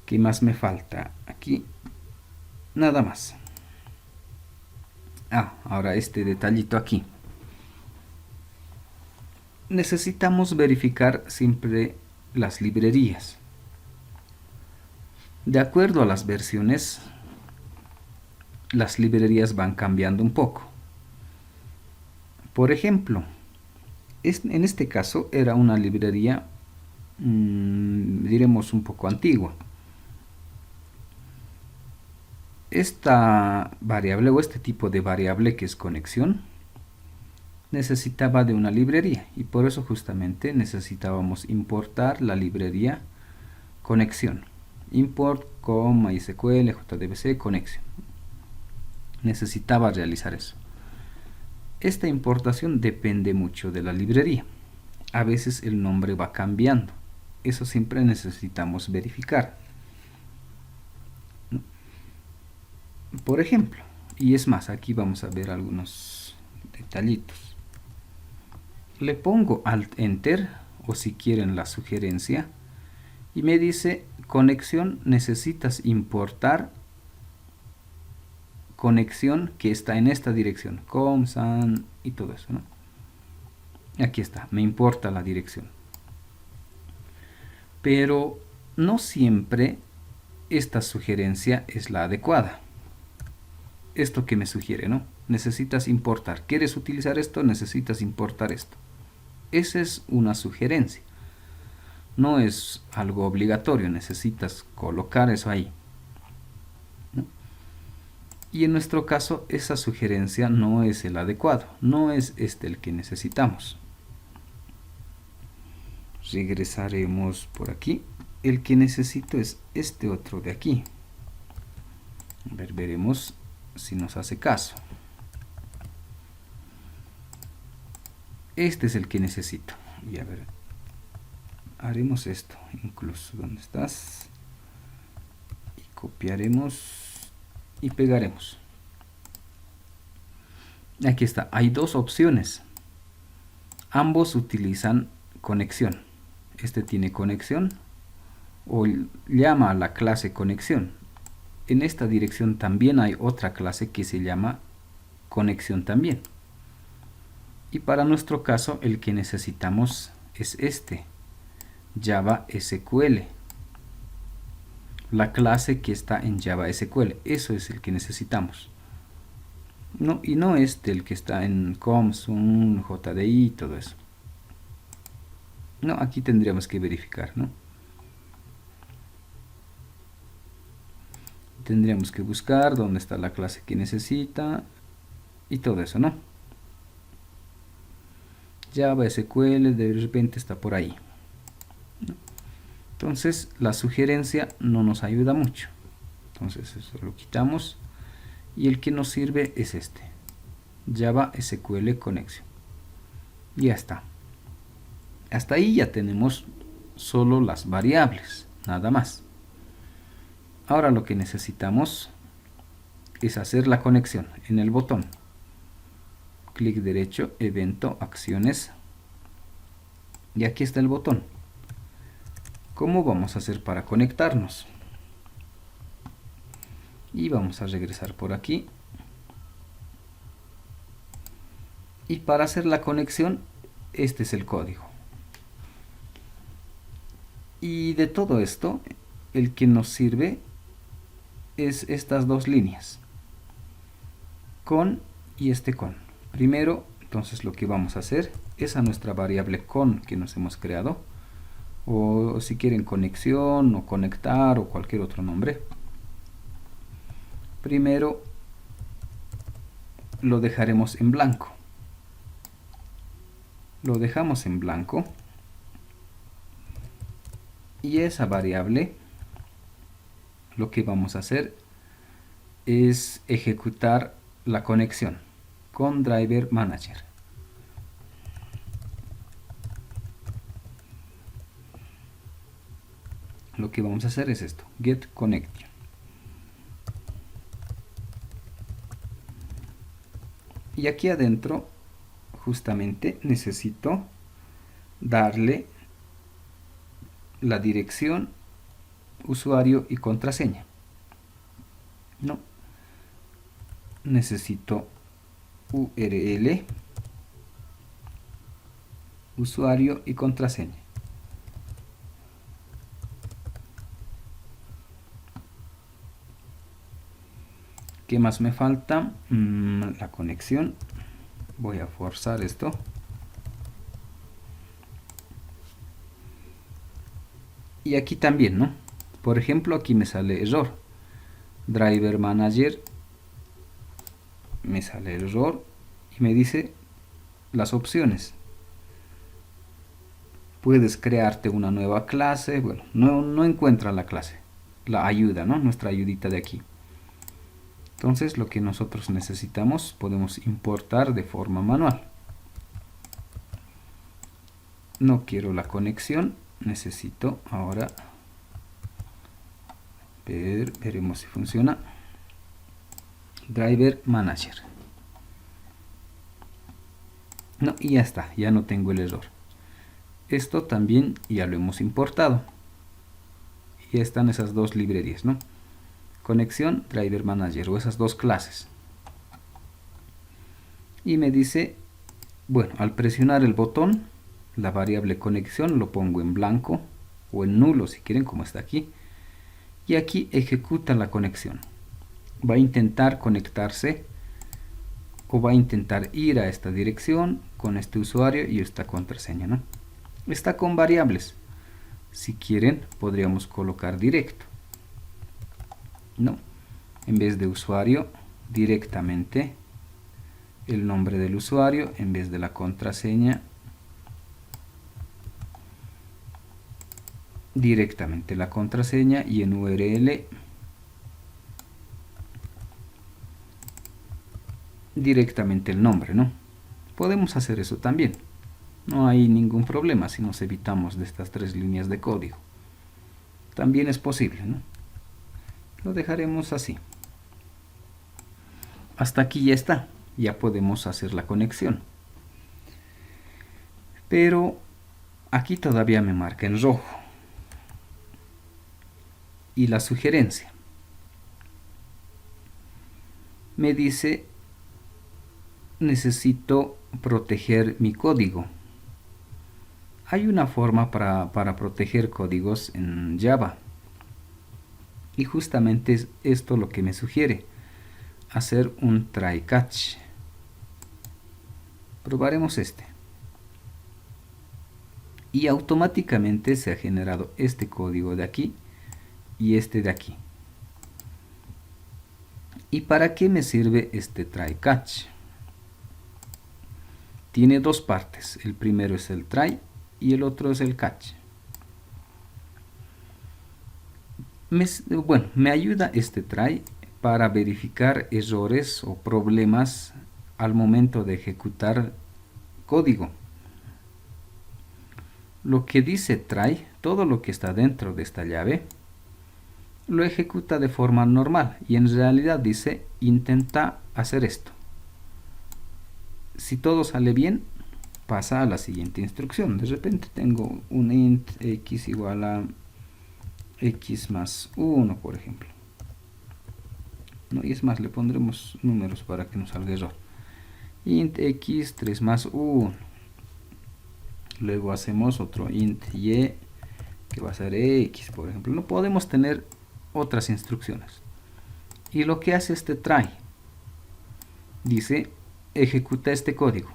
¿Qué más me falta? Aquí, nada más. Ahora este detallito aquí. Necesitamos verificar siempre las librerías. De acuerdo a las versiones, las librerías van cambiando un poco. Por ejemplo, en este caso era una librería, diremos un poco antigua. Esta variable o este tipo de variable que es conexión necesitaba de una librería y por eso justamente necesitábamos importar la librería conexión. Import con MySQL, JDBC, conexión. Necesitaba realizar eso. Esta importación depende mucho de la librería. A veces el nombre va cambiando. Eso siempre necesitamos verificar. Por ejemplo, y es más, aquí vamos a ver algunos detallitos. Le pongo Alt Enter o si quieren la sugerencia y me dice conexión, necesitas importar conexión que está en esta dirección, comsan y todo eso, ¿no? Aquí está, me importa la dirección. Pero no siempre esta sugerencia es la adecuada. Esto que me sugiere, ¿no? Necesitas importar. ¿Quieres utilizar esto? Necesitas importar esto. Esa es una sugerencia. No es algo obligatorio. Necesitas colocar eso ahí, ¿no? Y en nuestro caso, esa sugerencia no es el adecuado. No es este el que necesitamos. Regresaremos por aquí. El que necesito es este otro de aquí. A ver, veremos si nos hace caso. Este es el que necesito. Y a ver, haremos esto. Incluso, ¿dónde estás? Y copiaremos y pegaremos. Aquí está. Hay dos opciones. Ambos utilizan conexión. Este tiene conexión o llama a la clase conexión. En esta dirección también hay otra clase que se llama conexión también. Y para nuestro caso el que necesitamos es este, Java SQL. La clase que está en Java SQL. Eso es el que necesitamos. No, y no este el que está en Comsun, JDI y todo eso. No, aquí tendríamos que verificar, ¿no? Tendríamos que buscar dónde está la clase que necesita y todo eso, ¿no? Java SQL de repente está por ahí, ¿no? Entonces la sugerencia no nos ayuda mucho. Entonces eso lo quitamos y el que nos sirve es este, Java SQL Connection. Ya está. Hasta ahí ya tenemos solo las variables, nada más. Ahora lo que necesitamos es hacer la conexión en el botón. Clic derecho, evento, acciones. Y aquí está el botón. ¿Cómo vamos a hacer para conectarnos? Y vamos a regresar por aquí. Y para hacer la conexión, este es el código. Y de todo esto, el que nos sirve es estas dos líneas. Con y este con. Primero, entonces lo que vamos a hacer es a nuestra variable con que nos hemos creado. O si quieren conexión o conectar o cualquier otro nombre. Primero lo dejaremos en blanco. Lo dejamos en blanco. Y esa variable, lo que vamos a hacer es ejecutar la conexión con Driver Manager. Lo que vamos a hacer es esto, Get Connection. Y aquí adentro, justamente, necesito darle la dirección, usuario y contraseña. No. Necesito URL, usuario y contraseña. ¿Qué más me falta? La conexión. Voy a forzar esto. Y aquí también, ¿no? Por ejemplo, aquí me sale error. Driver Manager. Me sale el error. Y me dice las opciones. Puedes crearte una nueva clase. Bueno, no encuentra la clase, la ayuda, ¿no? Nuestra ayudita de aquí. Entonces lo que nosotros necesitamos podemos importar de forma manual. No quiero la conexión, necesito ahora veremos si funciona. Driver Manager. No, y ya está, ya no tengo el error. Esto también ya lo hemos importado. Y están esas dos librerías, ¿no? Conexión, Driver Manager, o esas dos clases. Y me dice, bueno, al presionar el botón, la variable conexión lo pongo en blanco o en nulo si quieren, como está aquí. Y aquí ejecuta la conexión. Va a intentar conectarse o va a intentar ir a esta dirección con este usuario y esta contraseña, ¿no? Está con variables. Si quieren, podríamos colocar directo. No, en vez de usuario, directamente el nombre del usuario en vez de la contraseña, directamente la contraseña, y en URL directamente el nombre, ¿no? Podemos hacer eso también. No hay ningún problema si nos evitamos de estas 3 líneas de código. También es posible, ¿no? Lo dejaremos así. Hasta aquí ya está. Ya podemos hacer la conexión. Pero aquí todavía me marca en rojo. Y la sugerencia me dice: necesito proteger mi código. Hay una forma para proteger códigos en Java. Y justamente es esto lo que me sugiere: hacer un try catch. Probaremos este. Y automáticamente se ha generado este código de aquí y este de aquí. ¿Y para qué me sirve este try catch? Tiene dos partes. El primero es el try y el otro es el catch. Me ayuda este try para verificar errores o problemas al momento de ejecutar código. Lo que dice try, todo lo que está dentro de esta llave, lo ejecuta de forma normal y en realidad dice: intenta hacer esto. Si todo sale bien, pasa a la siguiente instrucción. De repente tengo un int x igual a x más 1, por ejemplo. No, y es más, le pondremos números para que nos salga error. Int x 3 más 1. Luego hacemos otro int y, que va a ser x, por ejemplo. No podemos tener otras instrucciones. Y lo que hace este try, dice: ejecuta este código,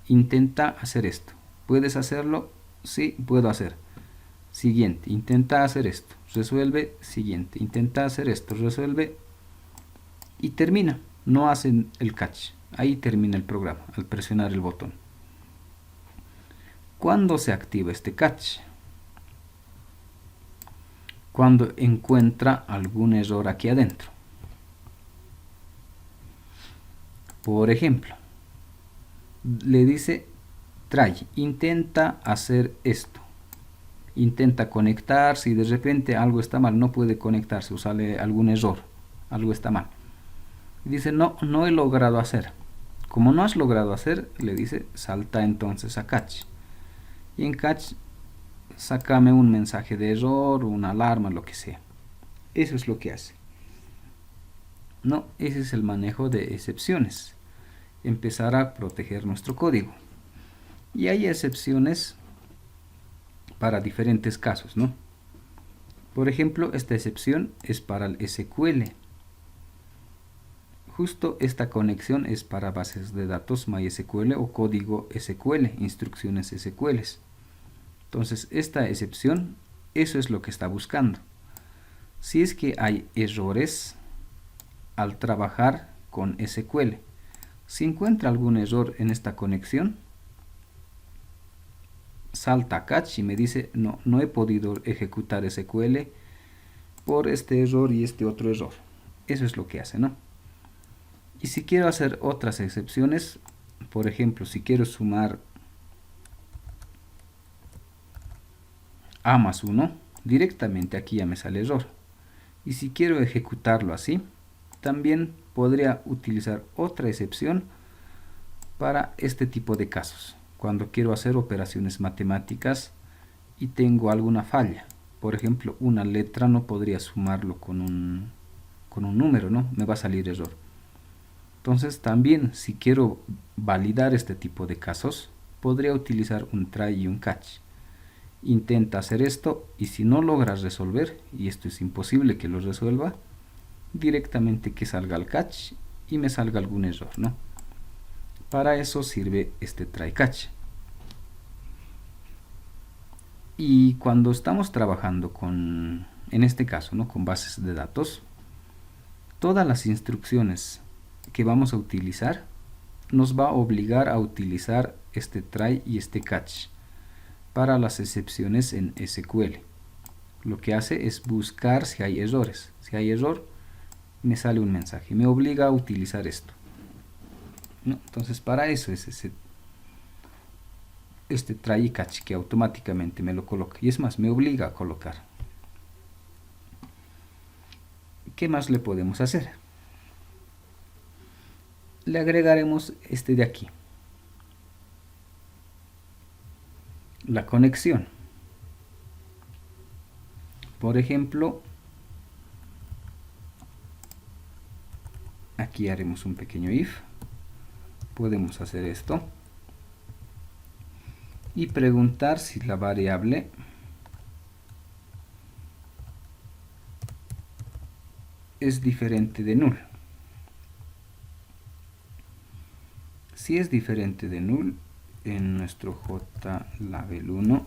intenta hacer esto. ¿Puedes hacerlo? Sí, puedo hacer. Siguiente, intenta hacer esto, resuelve. Siguiente, intenta hacer esto, resuelve. Y termina. No hacen el catch. Ahí termina el programa al presionar el botón. ¿Cuándo se activa este catch? Cuando encuentra algún error aquí adentro. Por ejemplo, le dice: try, intenta hacer esto. Intenta conectarse y de repente algo está mal, no puede conectarse o sale algún error, algo está mal. Y dice: no he logrado hacer. Como no has logrado hacer, le dice: salta entonces a catch. Y en catch, sácame un mensaje de error, una alarma, lo que sea. Eso es lo que hace. No, ese es el manejo de excepciones. Empezar a proteger nuestro código. Y hay excepciones para diferentes casos, ¿no? Por ejemplo, esta excepción es para el SQL. Justo esta conexión es para bases de datos MySQL o código SQL, instrucciones SQL. Entonces, esta excepción, eso es lo que está buscando. Si es que hay errores al trabajar con SQL, si encuentra algún error en esta conexión, salta catch y me dice no he podido ejecutar SQL por este error y este otro error. Eso es lo que hace, ¿no? Y si quiero hacer otras excepciones, por ejemplo, si quiero sumar A más 1, directamente aquí ya me sale error. Y si quiero ejecutarlo así, también podría utilizar otra excepción para este tipo de casos. Cuando quiero hacer operaciones matemáticas y tengo alguna falla. Por ejemplo, una letra no podría sumarlo con un número, ¿no? Me va a salir error. Entonces también, si quiero validar este tipo de casos, podría utilizar un try y un catch. Intenta hacer esto y si no logras resolver, y esto es imposible que lo resuelva, directamente que salga el catch y me salga algún error, ¿no? Para eso sirve este try catch. Y cuando estamos trabajando en este caso, ¿no? Con bases de datos, todas las instrucciones que vamos a utilizar nos va a obligar a utilizar este try y este catch para las excepciones en SQL. Lo que hace es buscar si hay errores. Si hay error, me sale un mensaje. Me obliga a utilizar esto, ¿no? Entonces para eso es este try y catch que automáticamente me lo coloca. Y es más, me obliga a colocar. ¿Qué más le podemos hacer? Le agregaremos este de aquí. La conexión. Por ejemplo, aquí haremos un pequeño if. Podemos hacer esto. Y preguntar si la variable es diferente de null. Si es diferente de null, en nuestro JLabel 1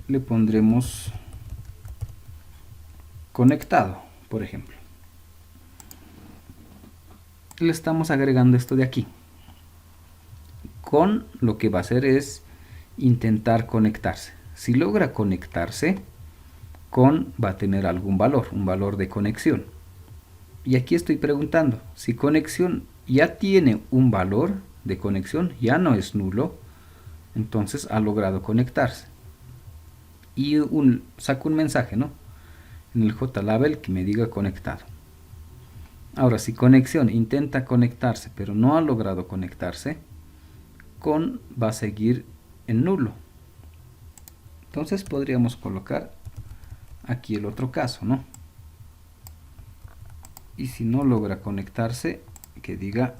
le pondremos conectado, por ejemplo. Le estamos agregando esto de aquí. Con lo que va a hacer es intentar conectarse. Si logra conectarse, con va a tener algún valor, un valor de conexión. Y aquí estoy preguntando, si conexión ya tiene un valor de conexión, ya no es nulo, entonces ha logrado conectarse. Y saco un mensaje, ¿no? En el JLabel que me diga conectado. Ahora, si conexión intenta conectarse, pero no ha logrado conectarse, con va a seguir en nulo. Entonces podríamos colocar aquí el otro caso, ¿no? Y si no logra conectarse, que diga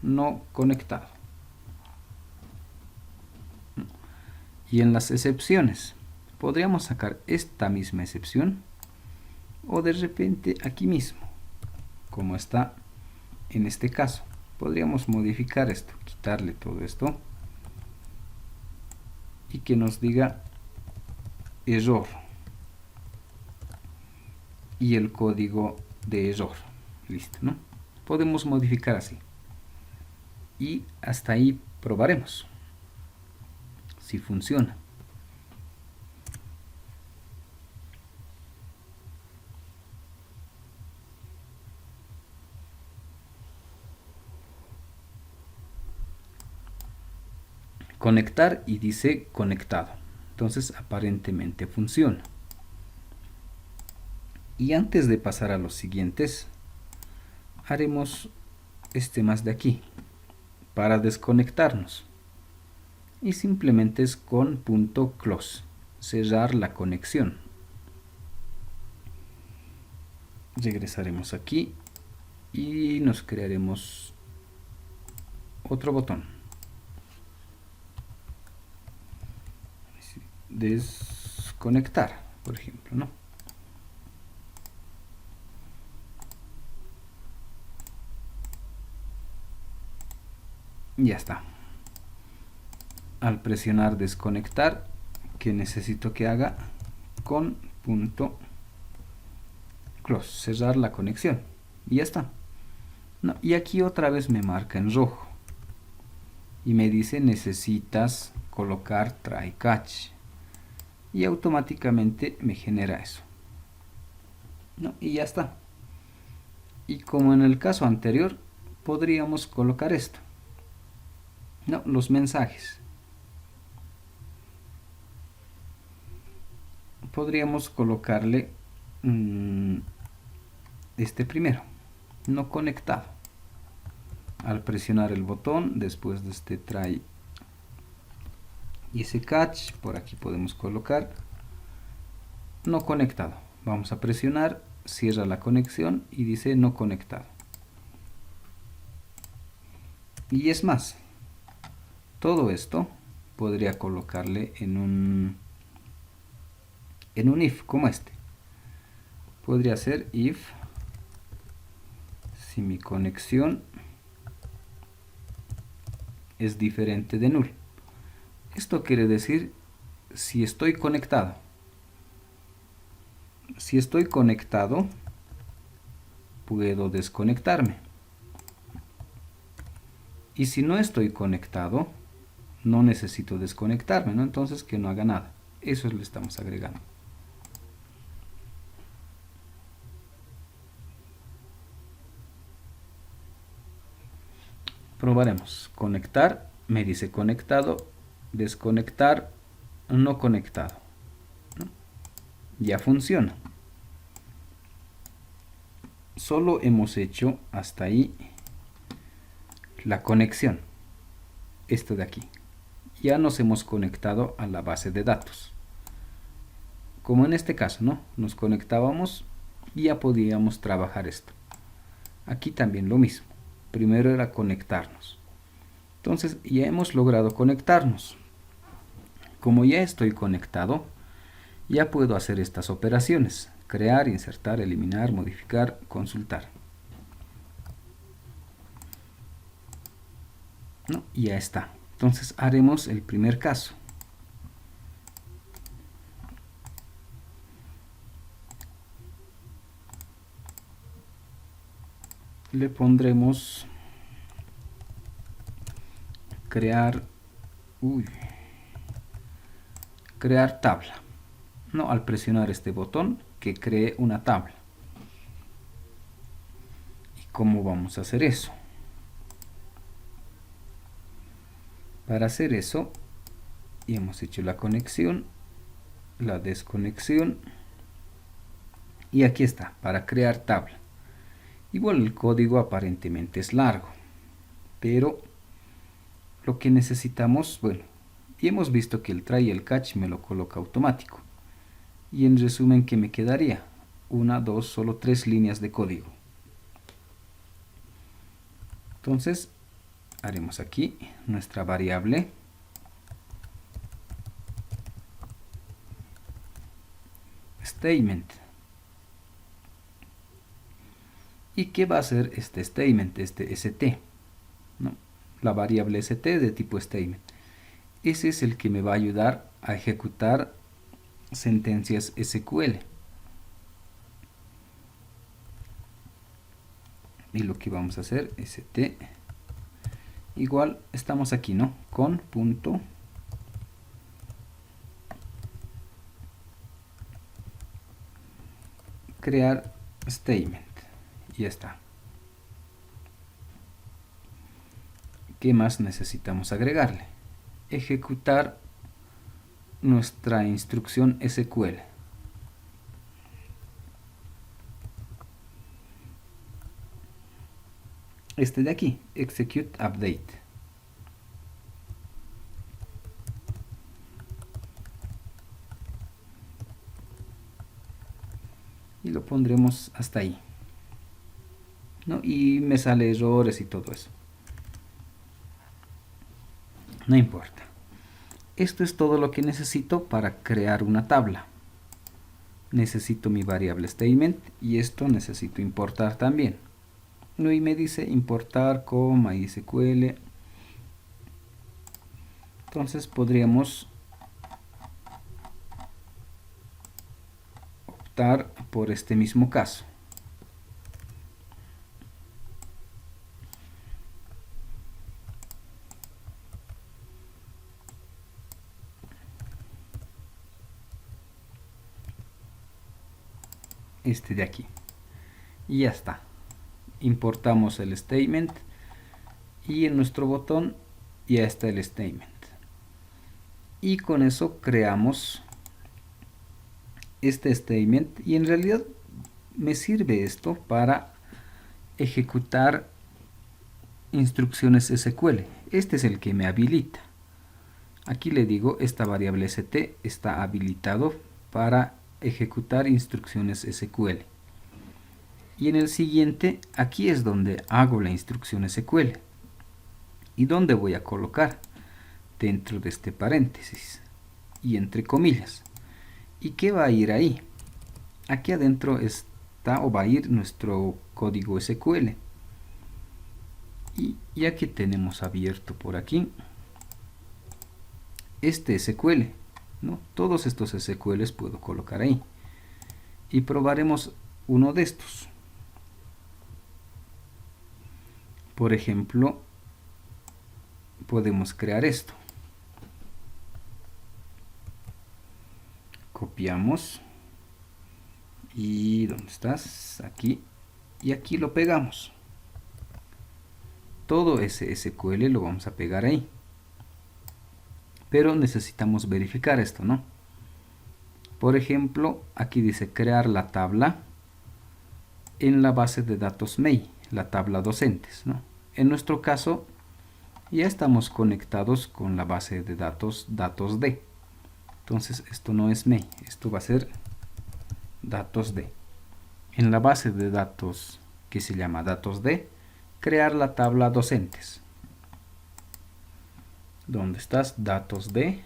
no conectado. Y en las excepciones, podríamos sacar esta misma excepción o de repente aquí mismo, como está en este caso. Podríamos modificar esto, quitarle todo esto y que nos diga error y el código de error. Listo, ¿no? Podemos modificar así. Y hasta ahí probaremos si funciona. Conectar y dice conectado. Entonces aparentemente funciona. Y antes de pasar a los siguientes, haremos este más de aquí para desconectarnos. Y simplemente es con punto close, cerrar la conexión. Regresaremos aquí y nos crearemos otro botón. Desconectar, por ejemplo, ¿no? Ya está. Al presionar desconectar, ¿qué necesito que haga? Con punto close, cerrar la conexión. Y ya está. No, y aquí otra vez me marca en rojo y me dice necesitas colocar try catch y automáticamente me genera eso, ¿no? Y ya está. Y como en el caso anterior podríamos colocar esto, ¿no? Los mensajes podríamos colocarle este primero, no conectado. Al presionar el botón después de este try y ese catch, por aquí podemos colocar no conectado. Vamos a presionar, cierra la conexión y dice no conectado. Y es más, todo esto podría colocarle en un if como este. Podría ser if si mi conexión es diferente de null. Esto quiere decir si estoy conectado. Si estoy conectado, puedo desconectarme. Y si no estoy conectado, no necesito desconectarme, ¿no? Entonces que no haga nada. Eso le estamos agregando. Probaremos. Conectar, me dice conectado, desconectar, no conectado. ¿No? Ya funciona. Solo hemos hecho hasta ahí la conexión. Esto de aquí. Ya nos hemos conectado a la base de datos. Como en este caso, ¿no? Nos conectábamos y ya podíamos trabajar esto. Aquí también lo mismo. Primero era conectarnos. Entonces ya hemos logrado conectarnos. Como ya estoy conectado, ya puedo hacer estas operaciones. Crear, insertar, eliminar, modificar, consultar. ¿No? Y ya está. Entonces haremos el primer caso. Le pondremos crear tabla. No, al presionar este botón que cree una tabla. ¿Y cómo vamos a hacer eso? Para hacer eso, y hemos hecho la conexión, la desconexión, y aquí está, para crear tabla. Igual el código aparentemente es largo, pero lo que necesitamos, bueno, y hemos visto que el try y el catch me lo coloca automático. Y en resumen, ¿qué me quedaría? 1, 2, solo 3 líneas de código. Entonces, haremos aquí nuestra variable statement. ¿Y qué va a hacer este statement, este st? ¿No? La variable st de tipo statement. Ese es el que me va a ayudar a ejecutar sentencias SQL. Y lo que vamos a hacer, st, igual estamos aquí, ¿no? Con punto crear statement. Y ya está. ¿Qué más necesitamos agregarle? Ejecutar nuestra instrucción SQL. Este de aquí, execute update. Y lo pondremos hasta ahí, ¿no? Y me sale errores y todo eso. No importa. Esto es todo lo que necesito para crear una tabla. Necesito mi variable statement y esto necesito importar también. ¿No? Y me dice importar con MySQL. Entonces podríamos optar por este mismo caso. este de aquí. Y ya está. Importamos el statement y en nuestro botón ya está el statement. Y con eso creamos este statement, y en realidad me sirve esto para ejecutar instrucciones SQL. Este es el que me habilita. Aquí le digo, esta variable st está habilitado para ejecutar instrucciones SQL. Y en el siguiente, aquí es donde hago la instrucción SQL. ¿Y dónde voy a colocar? Dentro de este paréntesis y entre comillas. ¿Y qué va a ir ahí? Aquí adentro está o va a ir nuestro código SQL. Y ya que tenemos abierto por aquí este SQL, ¿no? Todos estos SQLs puedo colocar ahí. Y probaremos uno de estos. Por ejemplo, podemos crear esto. Copiamos. ¿Y dónde estás? Aquí. Y aquí lo pegamos. Todo ese SQL lo vamos a pegar ahí. Pero necesitamos verificar esto, ¿no? Por ejemplo, aquí dice crear la tabla en la base de datos MEI, la tabla docentes, ¿no? En nuestro caso, ya estamos conectados con la base de datos D. Entonces, esto no es MEI, esto va a ser datos D. En la base de datos que se llama datos D, crear la tabla docentes. ¿Dónde estás? Datos D.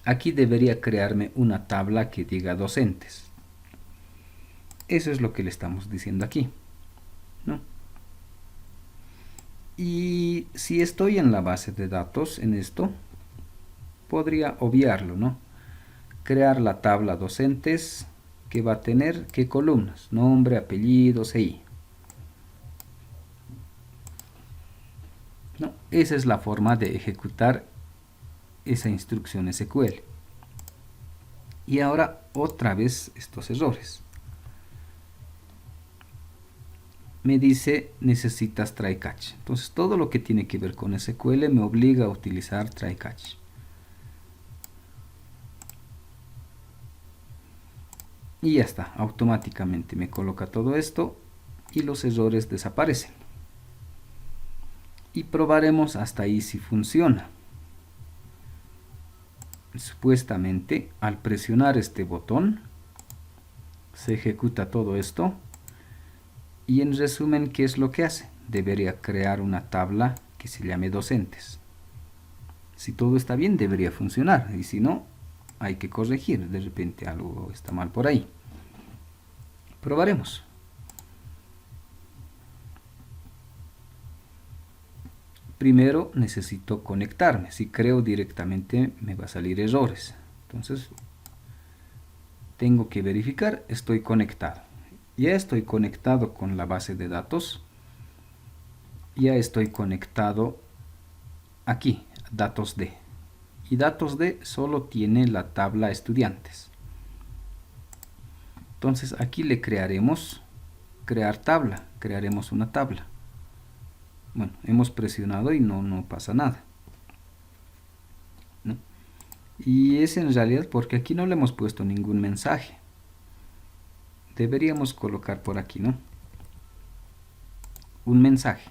Aquí debería crearme una tabla que diga docentes. Eso es lo que le estamos diciendo aquí, ¿no? Y si estoy en la base de datos, en esto, podría obviarlo, ¿no? Crear la tabla docentes que va a tener qué columnas, nombre, apellido, CI. ¿No? Esa es la forma de ejecutar esa instrucción SQL. Y ahora otra vez estos errores. Me dice necesitas try catch. Entonces todo lo que tiene que ver con SQL me obliga a utilizar try catch. Y ya está, automáticamente me coloca todo esto y los errores desaparecen. Y probaremos hasta ahí si funciona. Supuestamente al presionar este botón se ejecuta todo esto. Y en resumen, ¿qué es lo que hace? Debería crear una tabla que se llame docentes. Si todo está bien, debería funcionar. Y si no, hay que corregir. De repente algo está mal por ahí. Probaremos. Primero necesito conectarme. Si creo directamente me va a salir errores. Entonces, tengo que verificar, estoy conectado. Ya estoy conectado con la base de datos. Ya estoy conectado aquí, datos D. Y datos D solo tiene la tabla estudiantes. Entonces aquí le crearemos crear tabla. Crearemos una tabla. Bueno, hemos presionado y no pasa nada, ¿no? Y es en realidad porque aquí no le hemos puesto ningún mensaje. Deberíamos colocar por aquí, ¿no? Un mensaje.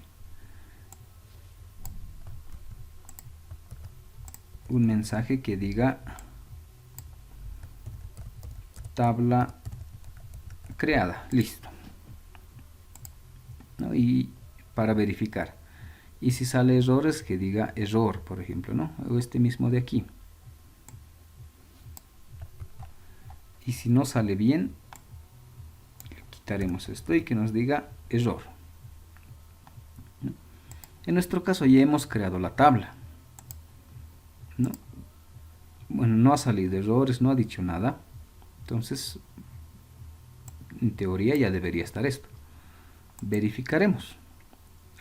Un mensaje que diga tabla creada. Listo, ¿no? Y para verificar. Y si sale errores, que diga error, por ejemplo, ¿no? O este mismo de aquí. Y si no sale bien, quitaremos esto y que nos diga error, ¿no? En nuestro caso ya hemos creado la tabla, ¿no? Bueno, no ha salido errores, no ha dicho nada. Entonces, en teoría ya debería estar esto. Verificaremos.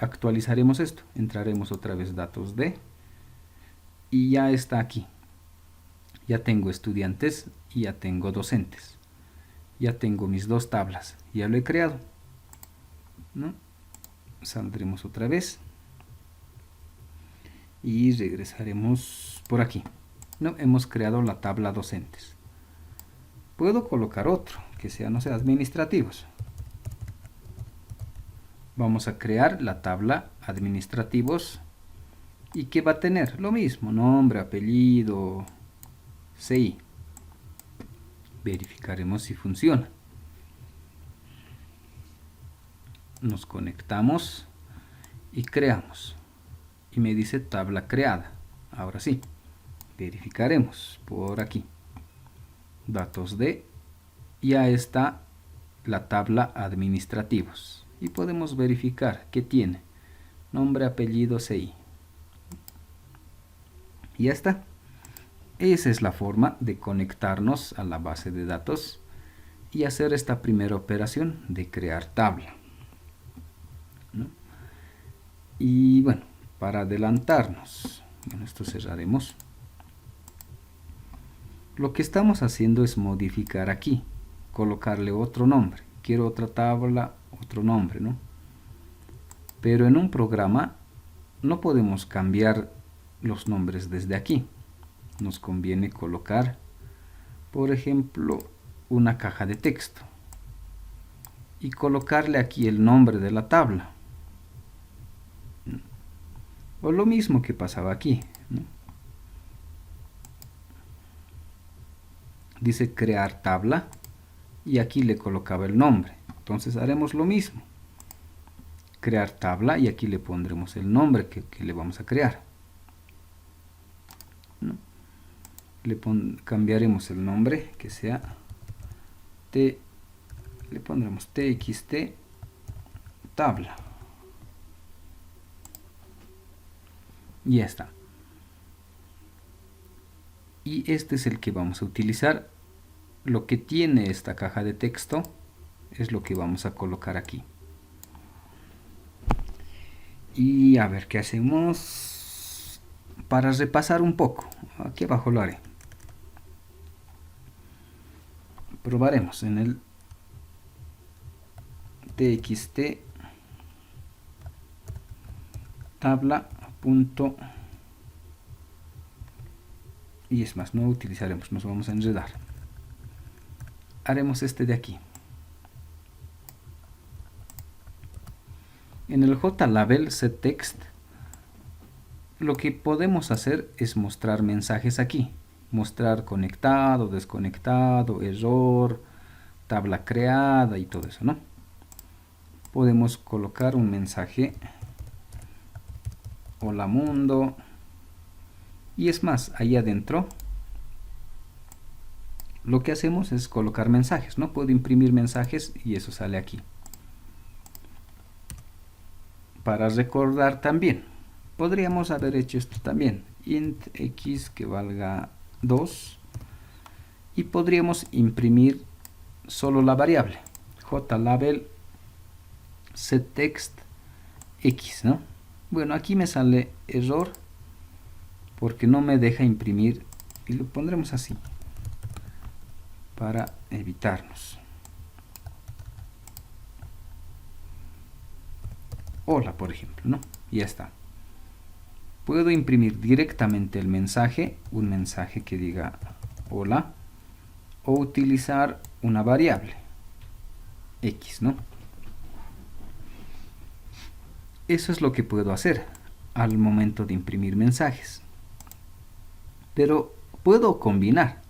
Actualizaremos esto. Entraremos otra vez datos D. Y ya está aquí. Ya tengo estudiantes y ya tengo docentes. Ya tengo mis dos tablas. Ya lo he creado, ¿no? Saldremos otra vez. Y regresaremos por aquí. ¿No? Hemos creado la tabla docentes. Puedo colocar otro, que sea, no sé, administrativos. Vamos a crear la tabla administrativos. ¿Y qué va a tener? Lo mismo, nombre, apellido, CI. Verificaremos si funciona. Nos conectamos y creamos. Y me dice tabla creada. Ahora sí, verificaremos por aquí. Datos de, ya está la tabla administrativos. Y podemos verificar qué tiene. Nombre, apellido, CI. Y ya está. Esa es la forma de conectarnos a la base de datos y hacer esta primera operación de crear tabla, ¿no? Y bueno, para adelantarnos, bueno, esto cerraremos. Lo que estamos haciendo es modificar aquí, colocarle otro nombre. Quiero otra tabla, otro nombre, ¿no? Pero en un programa no podemos cambiar los nombres desde aquí. Nos conviene colocar, por ejemplo, una caja de texto y colocarle aquí el nombre de la tabla, o lo mismo que pasaba aquí, ¿no? Dice crear tabla y aquí le colocaba el nombre. Entonces haremos lo mismo, crear tabla, y aquí le pondremos el nombre que le vamos a crear, ¿no? Cambiaremos el nombre, que sea le pondremos txt tabla. Y ya está. Y este es el que vamos a utilizar. Lo que tiene esta caja de texto es lo que vamos a colocar aquí. Y a ver qué hacemos para repasar un poco. Aquí abajo lo haré. Probaremos en el txt tabla punto, y es más, no utilizaremos, nos vamos a enredar. Haremos este de aquí. En el JLabel setText lo que podemos hacer es mostrar mensajes aquí, mostrar conectado, desconectado, error, tabla creada y todo eso, ¿no? Podemos colocar un mensaje, hola mundo, y es más, ahí adentro lo que hacemos es colocar mensajes, ¿no? Puedo imprimir mensajes y eso sale aquí. Para recordar también, podríamos haber hecho esto también, int x que valga 2, y podríamos imprimir solo la variable JLabel setText x, ¿no? Bueno, aquí me sale error porque no me deja imprimir, y lo pondremos así para evitarnos. Hola, por ejemplo, ¿no? Y ya está. Puedo imprimir directamente el mensaje, un mensaje que diga hola, o utilizar una variable x, ¿no? Eso es lo que puedo hacer al momento de imprimir mensajes. Pero puedo combinar,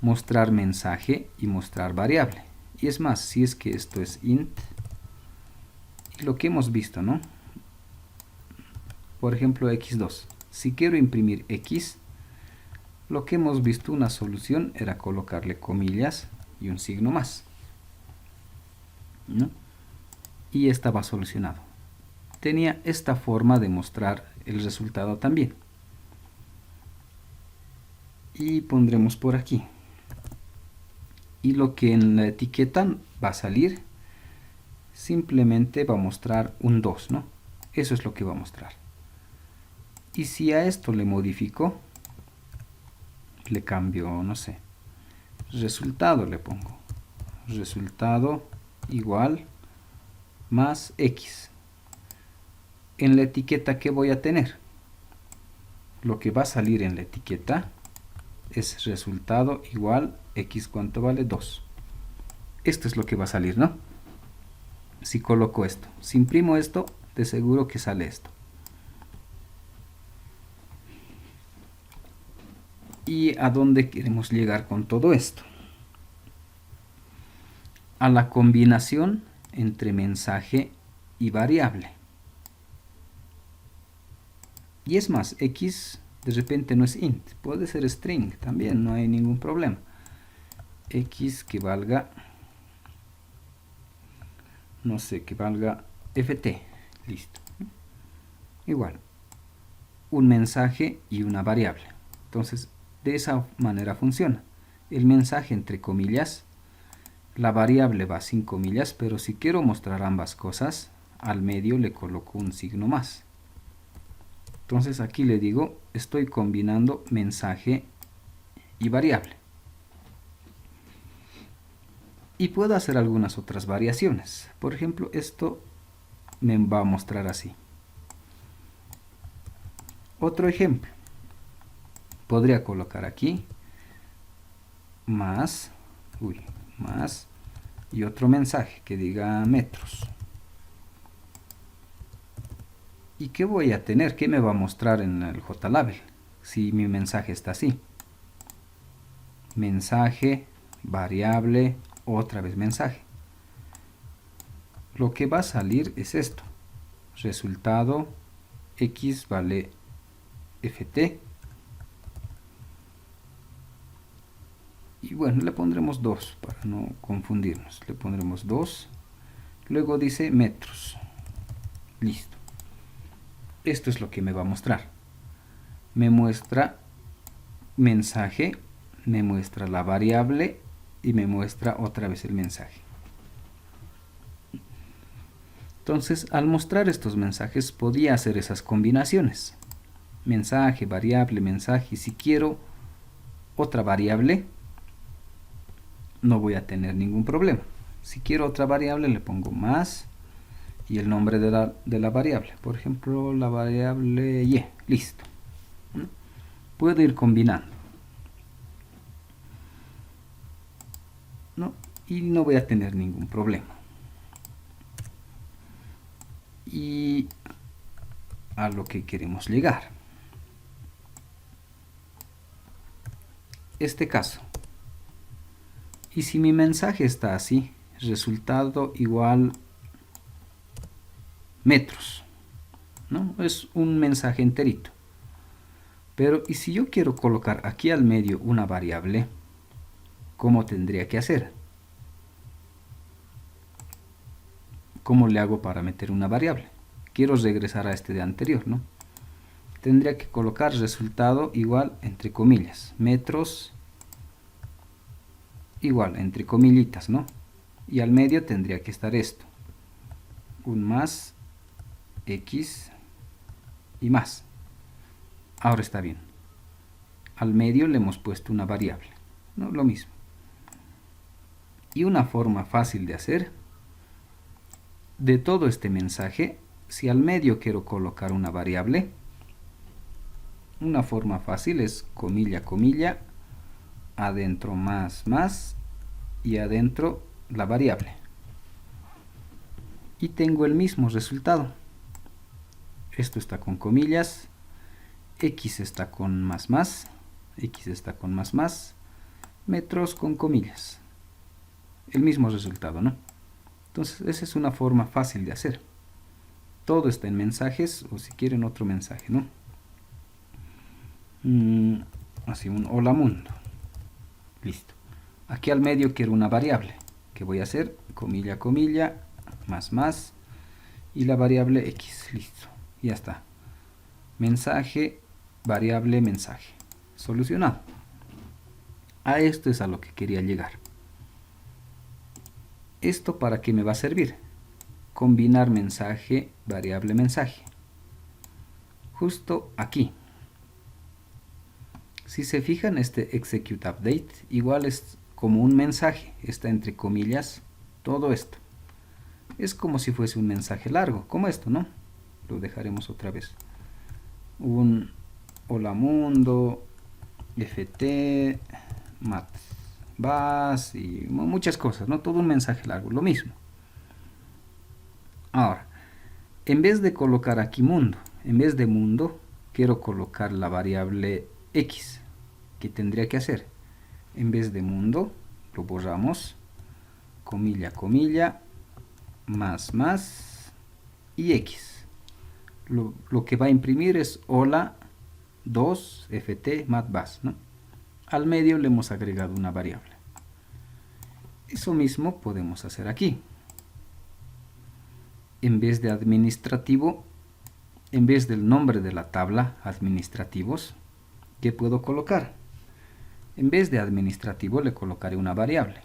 mostrar mensaje y mostrar variable. Y es más, si es que esto es int, y lo que hemos visto, ¿no? Por ejemplo, x2. Si quiero imprimir x, lo que hemos visto, una solución era colocarle comillas y un signo más, ¿no? Y estaba solucionado. Tenía esta forma de mostrar el resultado también. Y pondremos por aquí. Y lo que en la etiqueta va a salir, simplemente va a mostrar un 2, ¿no? Eso es lo que va a mostrar. Y si a esto le modifico, le cambio, no sé, resultado le pongo. Resultado igual más X. En la etiqueta, ¿qué voy a tener? Lo que va a salir en la etiqueta es resultado igual X, ¿cuánto vale? 2. Esto es lo que va a salir, ¿no? Si coloco esto, si imprimo esto, de seguro que sale esto. ¿Y a dónde queremos llegar con todo esto? A la combinación entre mensaje y variable. Y es más, X de repente no es int, puede ser string también, no hay ningún problema. X que valga, no sé, que valga ft, listo. Igual, un mensaje y una variable. Entonces, de esa manera funciona. El mensaje entre comillas, la variable va sin comillas, pero si quiero mostrar ambas cosas, al medio le coloco un signo más. Entonces aquí le digo, estoy combinando mensaje y variable. Y puedo hacer algunas otras variaciones. Por ejemplo, esto me va a mostrar así. Otro ejemplo. Podría colocar aquí más y otro mensaje que diga metros. ¿Y qué voy a tener? ¿Qué me va a mostrar en el JLabel? Si mi mensaje está así. Mensaje, variable, otra vez mensaje. Lo que va a salir es esto. Resultado X vale ft. Y bueno, le pondremos 2 para no confundirnos. Le pondremos 2. Luego dice metros. Listo. Esto es lo que me va a mostrar. Me muestra mensaje, me muestra la variable y me muestra otra vez el mensaje. Entonces, al mostrar estos mensajes, podía hacer esas combinaciones. Mensaje, variable, mensaje. Y si quiero otra variable, no voy a tener ningún problema. Si quiero otra variable, le pongo más y el nombre de la variable. Por ejemplo, la variable y. Listo. Puedo ir combinando. ¿No? Y no voy a tener ningún problema. Y a lo que queremos llegar. Este caso. Y si mi mensaje está así, resultado igual metros, ¿no? Es un mensaje enterito. Pero, ¿y si yo quiero colocar aquí al medio una variable? ¿Cómo tendría que hacer? ¿Cómo le hago para meter una variable? Quiero regresar a este de anterior, ¿no? Tendría que colocar resultado igual, entre comillas, metros igual, entre comillitas, ¿no? Y al medio tendría que estar esto. Un más, X y más. Ahora está bien. Al medio le hemos puesto una variable, ¿no? Lo mismo. Y una forma fácil de hacer de todo este mensaje, si al medio quiero colocar una variable, una forma fácil es comilla, comilla, adentro más, más y adentro la variable. Y tengo el mismo resultado. Esto está con comillas, X está con más, más, X está con más, más, metros con comillas. El mismo resultado, ¿no? Entonces, esa es una forma fácil de hacer. Todo está en mensajes, o si quieren otro mensaje, ¿no? Así, un hola mundo. Listo. Aquí al medio quiero una variable. ¿Qué voy a hacer? Comilla, comilla, más, más, y la variable X. Listo. Ya está. Mensaje, variable, mensaje. Solucionado. A esto es a lo que quería llegar. ¿Esto para qué me va a servir? Combinar mensaje, variable, mensaje. Justo aquí. Si se fijan, este execute update igual es como un mensaje, está entre comillas todo esto. Es como si fuese un mensaje largo, como esto, ¿no? Lo dejaremos otra vez. Un hola mundo, ft, mat, bas y muchas cosas, ¿no? Todo un mensaje largo, lo mismo. Ahora, en vez de colocar aquí mundo, en vez de mundo, quiero colocar la variable x. ¿Qué tendría que hacer? En vez de mundo, lo borramos, comilla, comilla, más y x. Lo que va a imprimir es hola 2 ft matbas, ¿no? Al medio le hemos agregado una variable. Eso mismo podemos hacer aquí. En vez de administrativo, en vez del nombre de la tabla administrativos, ¿qué puedo colocar? En vez de administrativo le colocaré una variable.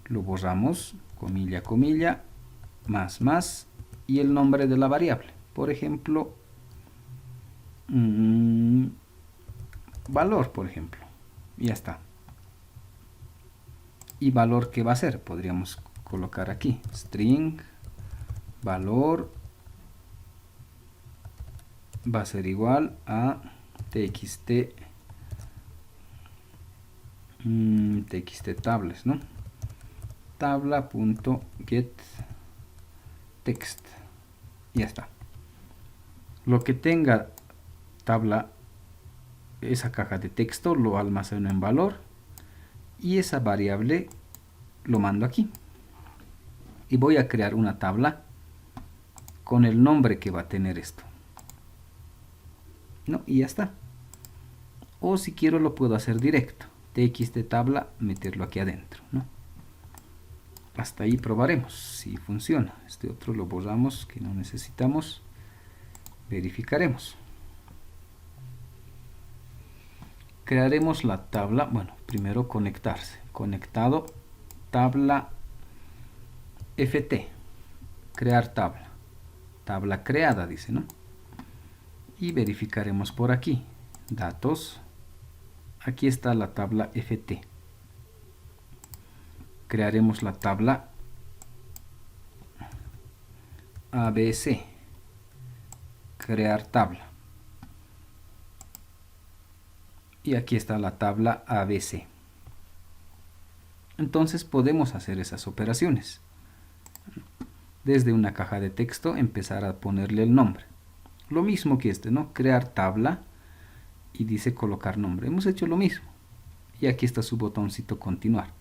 Lo borramos, comilla, comilla, más y el nombre de la variable. Por ejemplo, valor, por ejemplo. Y ya está. ¿Y valor qué va a ser? Podríamos colocar aquí string valor va a ser igual a txt txt tables, ¿no? Tabla.get text. Ya está. Lo que tenga tabla, esa caja de texto, lo almaceno en valor y esa variable lo mando aquí. Y voy a crear una tabla con el nombre que va a tener esto. ¿No? Y ya está. O si quiero lo puedo hacer directo. Txt tabla, meterlo aquí adentro, ¿no? Hasta ahí probaremos si funciona. Este otro lo borramos que no necesitamos. Verificaremos. Crearemos la tabla. Bueno, primero conectarse. Conectado, tabla ft. Crear tabla. Tabla creada, dice, ¿no? Y verificaremos por aquí. Datos. Aquí está la tabla ft. Crearemos la tabla abc. Crear tabla. Y aquí está la tabla abc. Entonces podemos hacer esas operaciones. Desde una caja de texto empezar a ponerle el nombre. Lo mismo que este, ¿no? Crear tabla y dice colocar nombre. Hemos hecho lo mismo. Y aquí está su botoncito continuar.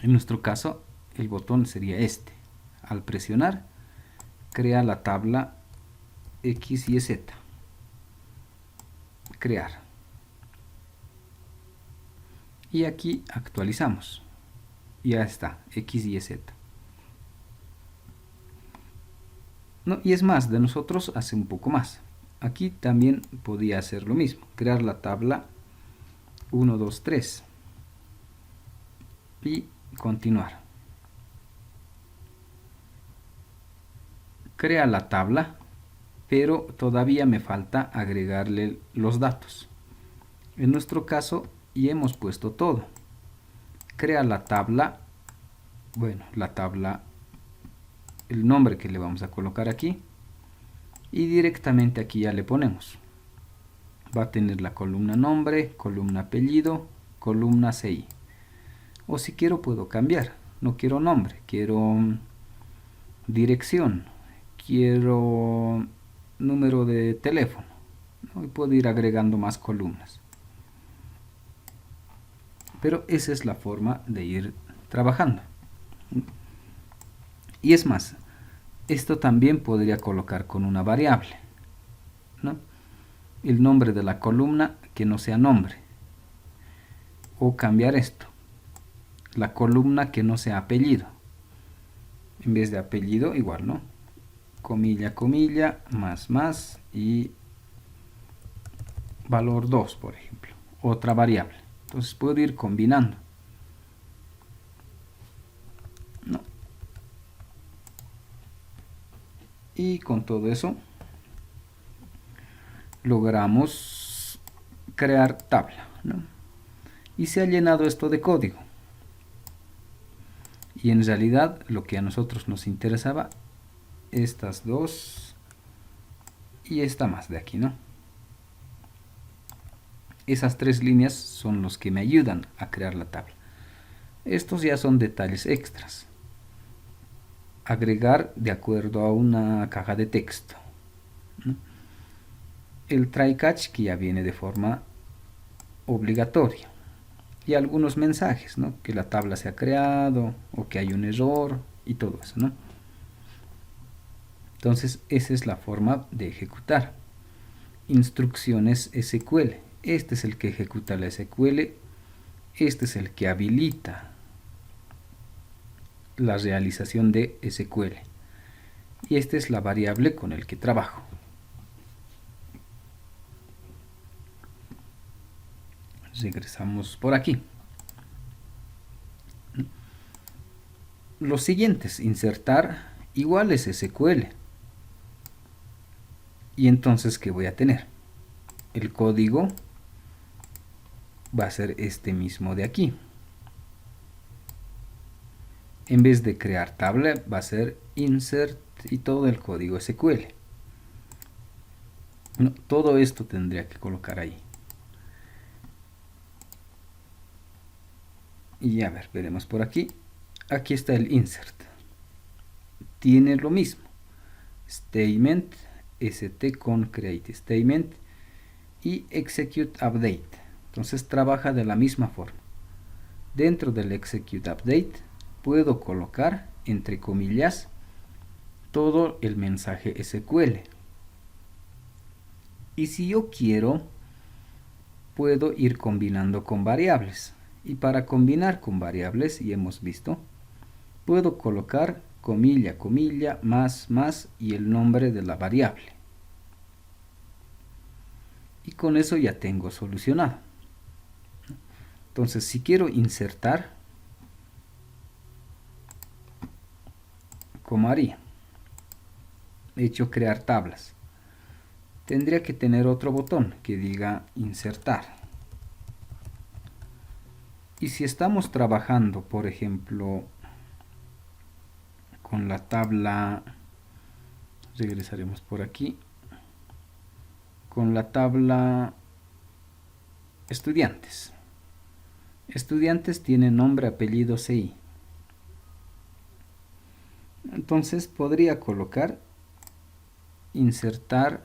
En nuestro caso, el botón sería este. Al presionar, crea la tabla X y Z. Crear. Y aquí actualizamos. Ya está, X y Z. No, y es más, de nosotros hace un poco más. Aquí también podía hacer lo mismo. Crear la tabla 1, 2, 3. Y continuar. Crea la tabla, pero todavía me falta agregarle los datos. En nuestro caso ya hemos puesto todo. Crea la tabla, bueno, la tabla, el nombre que le vamos a colocar aquí y directamente aquí ya le ponemos. Va a tener la columna nombre, columna apellido, columna CI. O si quiero puedo cambiar, no quiero nombre, quiero dirección, quiero número de teléfono, ¿no? Y puedo ir agregando más columnas. Pero esa es la forma de ir trabajando. Y es más, esto también podría colocar con una variable, ¿no? El nombre de la columna que no sea nombre. O cambiar esto. La columna que no sea apellido. En vez de apellido, igual, ¿no? Comilla, comilla, más y valor 2, por ejemplo. Otra variable. Entonces puedo ir combinando. ¿No? Y con todo eso logramos crear tabla, ¿no? Y se ha llenado esto de código. Y en realidad lo que a nosotros nos interesaba, estas dos y esta más de aquí, ¿no? Esas tres líneas son los que me ayudan a crear la tabla. Estos ya son detalles extras. Agregar de acuerdo a una caja de texto, ¿no? El try catch, que ya viene de forma obligatoria. Y algunos mensajes, ¿no? Que la tabla se ha creado o que hay un error y todo eso, ¿no? Entonces esa es la forma de ejecutar. Instrucciones SQL. Este es el que ejecuta la SQL. Este es el que habilita la realización de SQL. Y esta es la variable con el que trabajo. Regresamos por aquí. Los siguientes, insertar iguales SQL. Y entonces, ¿qué voy a tener? El código va a ser este mismo de aquí. En vez de crear tabla, va a ser insert y todo el código SQL. Bueno, todo esto tendría que colocar ahí. Y a ver, veremos por aquí. Aquí está el insert. Tiene lo mismo. Statement, st con create statement y execute update. Entonces trabaja de la misma forma. Dentro del execute update puedo colocar entre comillas todo el mensaje SQL. Y si yo quiero, puedo ir combinando con variables. Y para combinar con variables, y hemos visto, puedo colocar comilla, comilla, más, más y el nombre de la variable. Y con eso ya tengo solucionado. Entonces, si quiero insertar, ¿cómo haría? He hecho crear tablas. Tendría que tener otro botón que diga insertar. Y si estamos trabajando, por ejemplo, con la tabla, regresaremos por aquí, con la tabla estudiantes. Estudiantes tiene nombre, apellido, CI. Entonces podría colocar insertar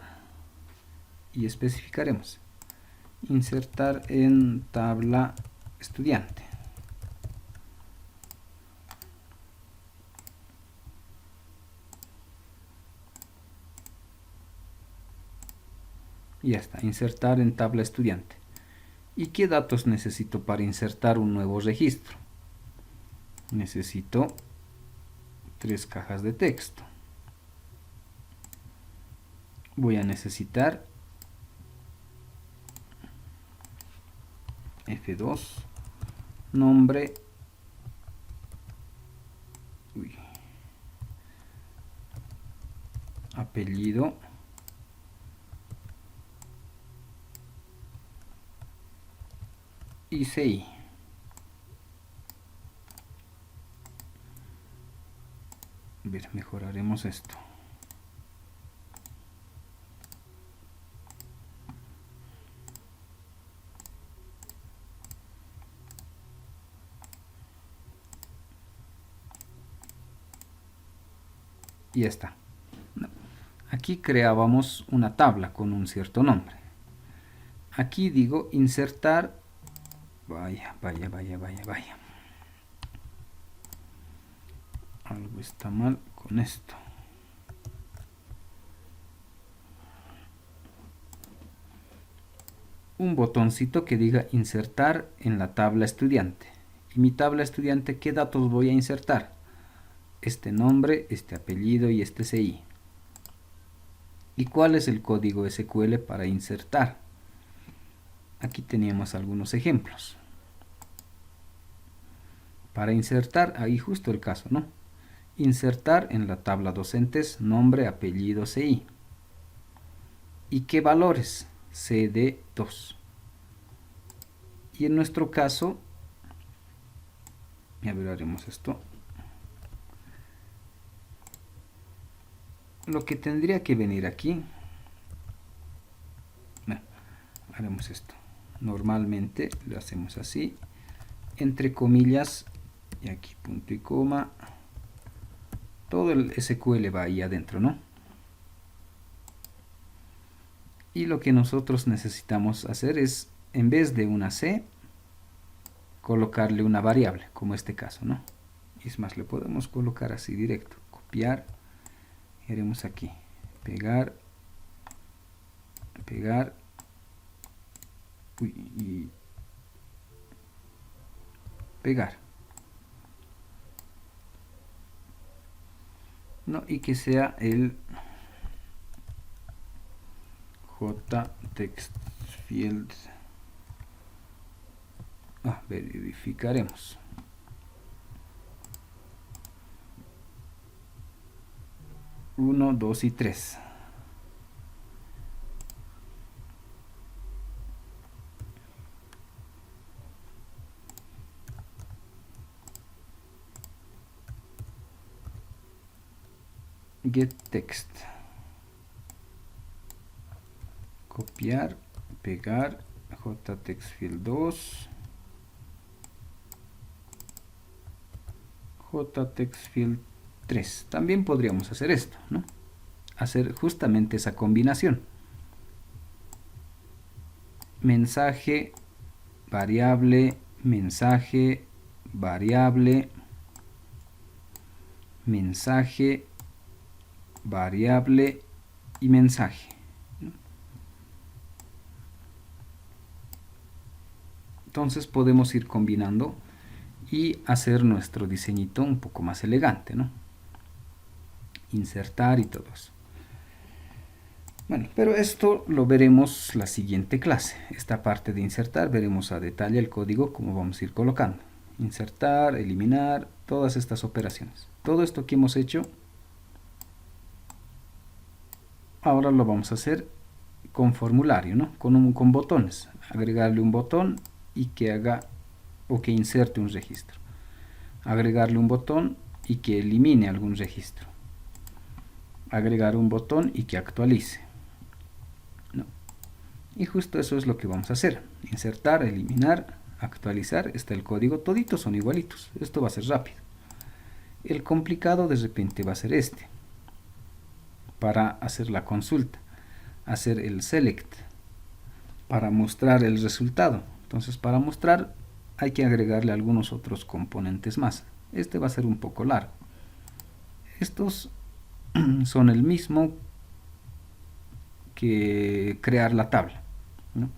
y especificaremos insertar en tabla estudiante. Y ya está, insertar en tabla estudiante. ¿Y qué datos necesito para insertar un nuevo registro? Necesito 3 cajas de texto. Voy a necesitar F2, nombre, apellido, y CI. A ver, mejoraremos esto. Y ya está. Aquí creábamos una tabla con un cierto nombre. Aquí digo insertar. Vaya. Algo está mal con esto. Un botoncito que diga insertar en la tabla estudiante. Y mi tabla estudiante, ¿qué datos voy a insertar? Este nombre, este apellido y este CI. ¿Y cuál es el código SQL para insertar? Aquí teníamos algunos ejemplos. Para insertar, ahí justo el caso, ¿no? Insertar en la tabla docentes nombre, apellido, CI. ¿Y qué valores? CD2. Y en nuestro caso, a ver, haremos esto. Lo que tendría que venir aquí, no, haremos esto. Normalmente lo hacemos así, entre comillas, y aquí punto y coma. Todo el SQL va ahí adentro, ¿no? Y lo que nosotros necesitamos hacer es, en vez de una C, colocarle una variable, como este caso, ¿no? Y es más, le podemos colocar así directo, copiar, y haremos aquí, pegar, pegar, y pegar, ¿no? Y que sea el JTextField. Verificaremos. Uno, dos y tres. GetText. Copiar, pegar, JTextField 2. JTextField 3. También podríamos hacer esto, ¿no? Hacer justamente esa combinación. Mensaje, variable, mensaje, variable, mensaje, variable y mensaje. Entonces podemos ir combinando y hacer nuestro diseñito un poco más elegante, ¿no? Insertar y todo eso. Bueno, pero esto lo veremos la siguiente clase. Esta parte de insertar veremos a detalle el código, cómo vamos a ir colocando. Insertar, eliminar, todas estas operaciones. Todo esto que hemos hecho, ahora lo vamos a hacer con formulario, ¿no? Con botones. Agregarle un botón y que haga o que inserte un registro. Agregarle un botón y que elimine algún registro. Agregar un botón y que actualice. ¿No? Y justo eso es lo que vamos a hacer. Insertar, eliminar, actualizar. Está el código. Toditos son igualitos. Esto va a ser rápido. El complicado de repente va a ser este. Para hacer la consulta. Hacer el select. Para mostrar el resultado. Entonces, para mostrar hay que agregarle algunos otros componentes más. Este va a ser un poco largo. Estos son el mismo que crear la tabla, ¿no?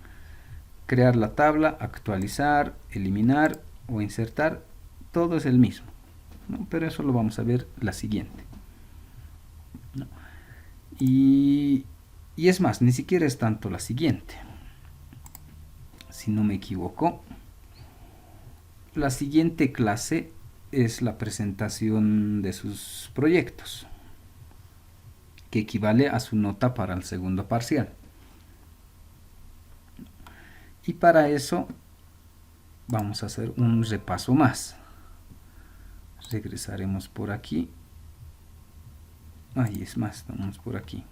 Crear la tabla, actualizar, eliminar o insertar, todo es el mismo, ¿no? Pero eso lo vamos a ver la siguiente, ¿no? Y es más, ni siquiera es tanto la siguiente. Si no me equivoco, la siguiente clase es la presentación de sus proyectos, que equivale a su nota para el segundo parcial. Y para eso vamos a hacer un repaso más. Regresaremos por aquí. Ahí es más, vamos por aquí.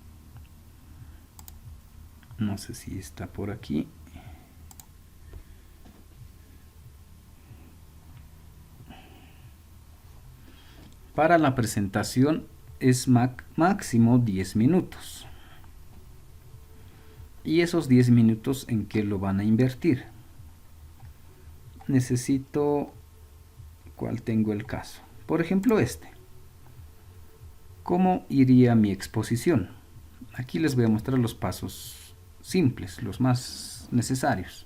No sé si está por aquí. Para la presentación es máximo 10 minutos. Y esos 10 minutos, ¿en qué lo van a invertir? Necesito, ¿cuál tengo el caso? Por ejemplo, este. ¿Cómo iría mi exposición? Aquí les voy a mostrar los pasos simples, los más necesarios.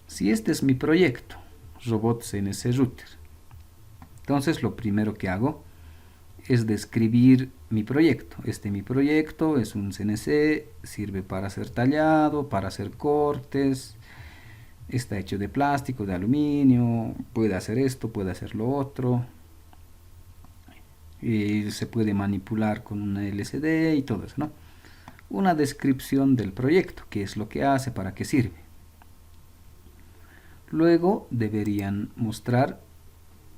Si este es mi proyecto, Robot CNC Router, entonces lo primero que hago es describir mi proyecto. Mi proyecto es un CNC, sirve para hacer tallado, para hacer cortes, está hecho de plástico, de aluminio, puede hacer esto, puede hacer lo otro, y se puede manipular con una LCD y todo eso, ¿no? Una descripción del proyecto, qué es lo que hace, para qué sirve. Luego deberían mostrar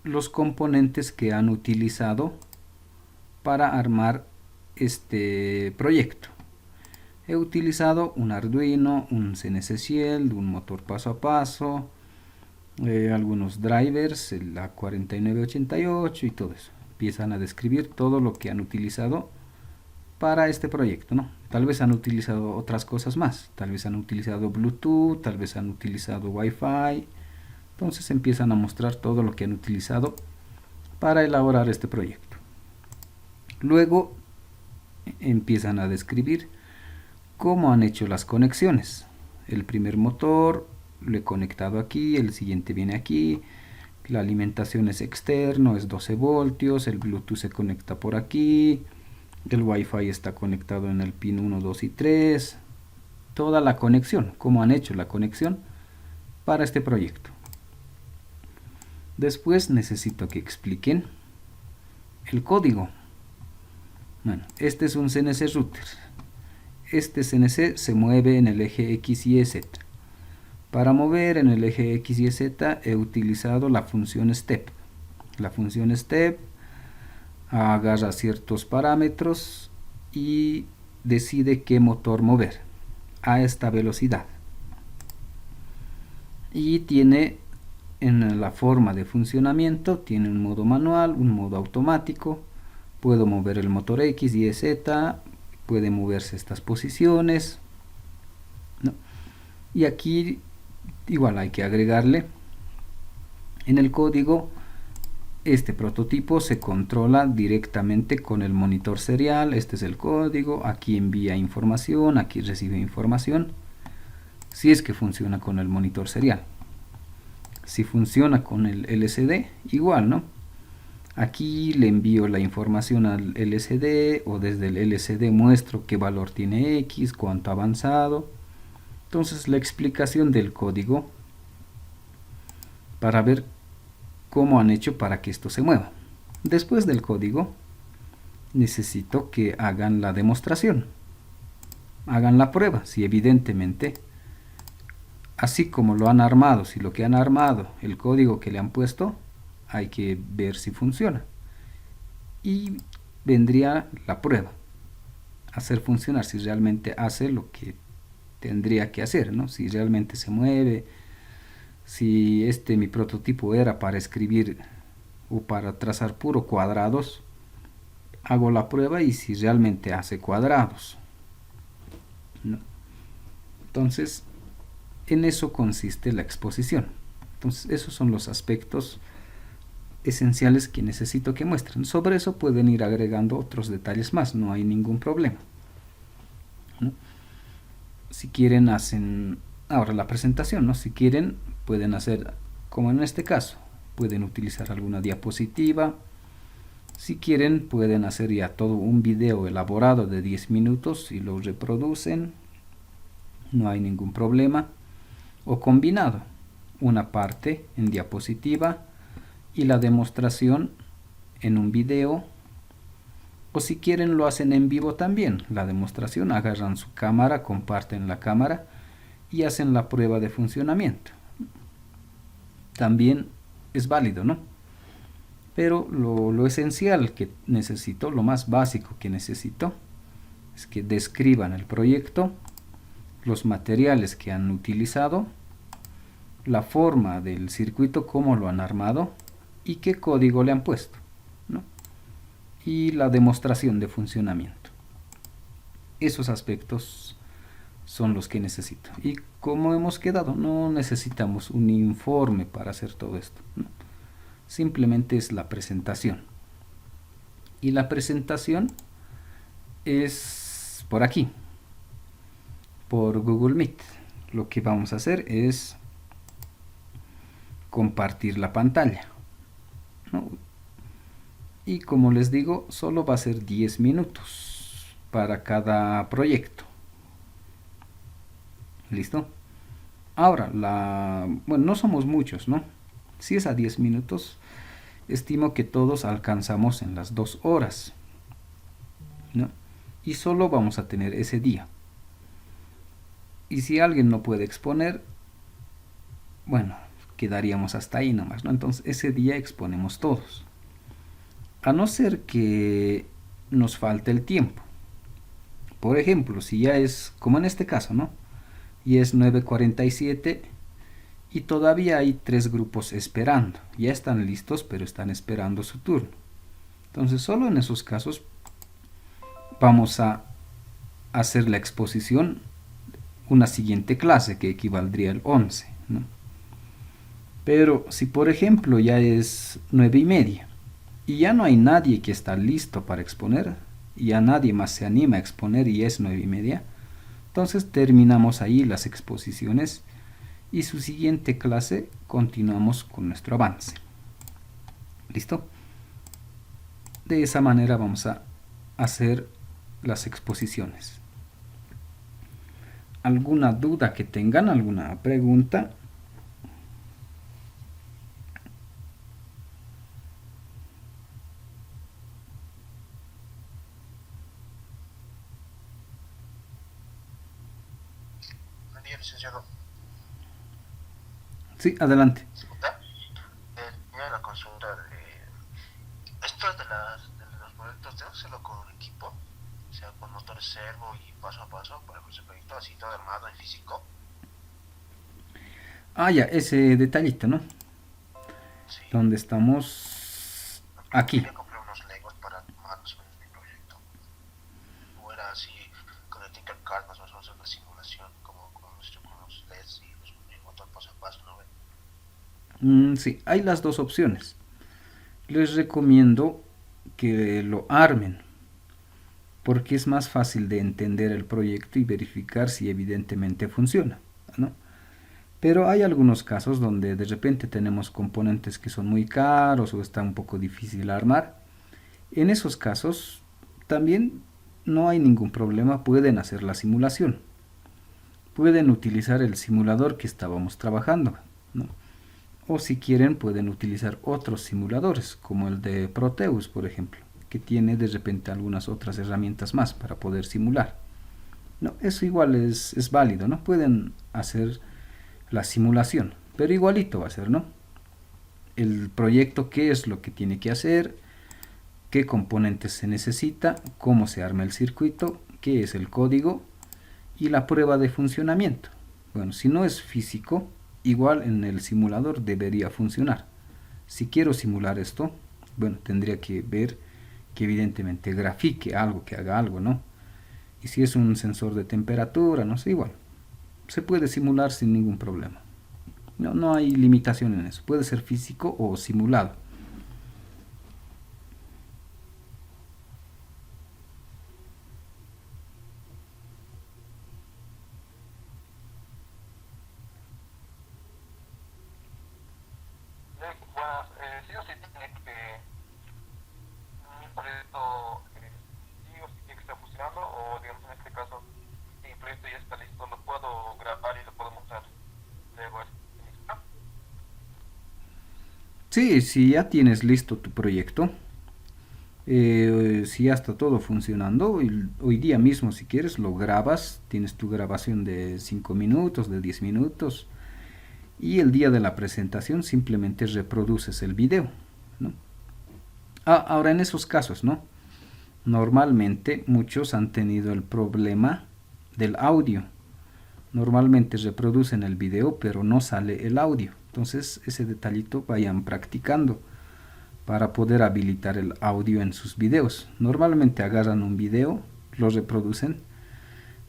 los componentes que han utilizado para armar este proyecto. He utilizado un Arduino, un CNC Shield, un motor paso a paso, algunos drivers, el A4988 y todo eso. Empiezan a describir todo lo que han utilizado para este proyecto, ¿no? Tal vez han utilizado otras cosas más, tal vez han utilizado Bluetooth, tal vez han utilizado Wi-Fi. Entonces empiezan a mostrar todo lo que han utilizado para elaborar este proyecto. Luego empiezan a describir cómo han hecho las conexiones. El primer motor lo he conectado aquí, el siguiente viene aquí, la alimentación es externo, es 12 voltios, el Bluetooth se conecta por aquí, el Wi-Fi está conectado en el pin 1, 2 y 3, toda la conexión, cómo han hecho la conexión para este proyecto. Después necesito que expliquen el código. Bueno, este es un CNC router. Este CNC se mueve en el eje X, Y, Z. Para mover en el eje X, Y, Z he utilizado la función step. La función step agarra ciertos parámetros y decide qué motor mover a esta velocidad. Y tiene en la forma de funcionamiento, tiene un modo manual, un modo automático. Puedo mover el motor X, Y, Z, puede moverse estas posiciones, ¿no? Y aquí igual hay que agregarle en el código. Este prototipo se controla directamente con el monitor serial. Este es el código, aquí envía información, aquí recibe información, si es que funciona con el monitor serial. Si funciona con el LCD, igual, ¿no? Aquí le envío la información al LCD, o desde el LCD muestro qué valor tiene X, cuánto ha avanzado. Entonces la explicación del código para ver cómo han hecho para que esto se mueva. Después del código necesito que hagan la demostración, hagan la prueba, si evidentemente así como lo han armado, si lo que han armado, el código que le han puesto, hay que ver si funciona. Y vendría la prueba, hacer funcionar si realmente hace lo que tendría que hacer, ¿no? Si realmente se mueve, si mi prototipo era para escribir o para trazar puro cuadrados, hago la prueba y si realmente hace cuadrados, ¿no? Entonces, en eso consiste la exposición. Entonces, esos son los aspectos esenciales que necesito que muestren. Sobre eso pueden ir agregando otros detalles más, no hay ningún problema, ¿no? Si quieren hacen ahora la presentación, ¿no? Si quieren pueden hacer como en este caso, pueden utilizar alguna diapositiva. Si quieren pueden hacer ya todo un video elaborado de 10 minutos y lo reproducen, no hay ningún problema. O combinado, una parte en diapositiva y la demostración en un video, o si quieren lo hacen en vivo también, la demostración, agarran su cámara, comparten la cámara y hacen la prueba de funcionamiento. También es válido, ¿no? Pero lo esencial que necesito, lo más básico que necesito, es que describan el proyecto, los materiales que han utilizado, la forma del circuito, cómo lo han armado y qué código le han puesto, ¿no? Y la demostración de funcionamiento. Esos aspectos son los que necesito. Y como hemos quedado, no necesitamos un informe para hacer todo esto, ¿no? Simplemente es la presentación. Y la presentación es por aquí, por Google Meet. Lo que vamos a hacer es compartir la pantalla, ¿no? Y como les digo, solo va a ser 10 minutos para cada proyecto. ¿Listo? Ahora, bueno, no somos muchos, ¿no? Si es a 10 minutos, estimo que todos alcanzamos en las 2 horas, ¿no? Y solo vamos a tener ese día. Y si alguien no puede exponer, bueno, quedaríamos hasta ahí nomás, ¿no? Entonces ese día exponemos todos. A no ser que nos falte el tiempo. Por ejemplo, si ya es, como en este caso, ¿no? Y es 9:47 y todavía hay 3 grupos esperando. Ya están listos, pero están esperando su turno. Entonces, solo en esos casos vamos a hacer la exposición una siguiente clase que equivaldría al 11, ¿no? Pero si por ejemplo ya es 9:30 y ya no hay nadie que está listo para exponer, y ya nadie más se anima a exponer y es 9:30, entonces terminamos ahí las exposiciones y su siguiente clase continuamos con nuestro avance. ¿Listo? De esa manera vamos a hacer las exposiciones. ¿Alguna duda que tengan? ¿Alguna pregunta? Buen día, licenciado. Sí, adelante. Tenía la consulta de esto de los proyectos, ¿tengo que hacerlo con un equipo? O sea, con motores servo y paso a paso para que ese proyecto así todo armado en físico. Ah, ya, ese detallito, ¿no? Sí. Donde estamos aquí. Quería comprar unos Legos para armar más o menos mi proyecto. O era así, con el Tinkercad más o menos hacer una simulación, como con los LEDs y el motor paso a paso, ¿no ven? Sí, hay las dos opciones. Les recomiendo que lo armen, porque es más fácil de entender el proyecto y verificar si evidentemente funciona, ¿no? Pero hay algunos casos donde de repente tenemos componentes que son muy caros o está un poco difícil armar. En esos casos también no hay ningún problema, pueden hacer la simulación. Pueden utilizar el simulador que estábamos trabajando, ¿no? O si quieren pueden utilizar otros simuladores, como el de Proteus, por ejemplo, que tiene de repente algunas otras herramientas más para poder simular. No, eso igual es válido, ¿no? Pueden hacer la simulación, pero igualito va a ser, ¿no? El proyecto, qué es lo que tiene que hacer, qué componentes se necesita, cómo se arma el circuito, qué es el código y la prueba de funcionamiento. Bueno, si no es físico, igual en el simulador debería funcionar. Si quiero simular esto, bueno, tendría que ver que evidentemente grafique algo, que haga algo, ¿no? Y si es un sensor de temperatura, no sé, igual. Se puede simular sin ningún problema. No, no hay limitación en eso. Puede ser físico o simulado. Bueno, sí o sí tiene que un proyecto sí o sí tiene que estar funcionando o digamos en este caso si el proyecto ya está listo lo puedo grabar y lo puedo mostrar luego listo. Sí, si ya tienes listo tu proyecto, si ya está todo funcionando, hoy día mismo si quieres lo grabas, tienes tu grabación de 5 minutos, de 10 minutos, y el día de la presentación simplemente reproduces el video, ¿no? Ahora en esos casos, ¿no? Normalmente muchos han tenido el problema del audio. Normalmente reproducen el video pero no sale el audio. Entonces ese detallito vayan practicando para poder habilitar el audio en sus videos. Normalmente agarran un video, lo reproducen,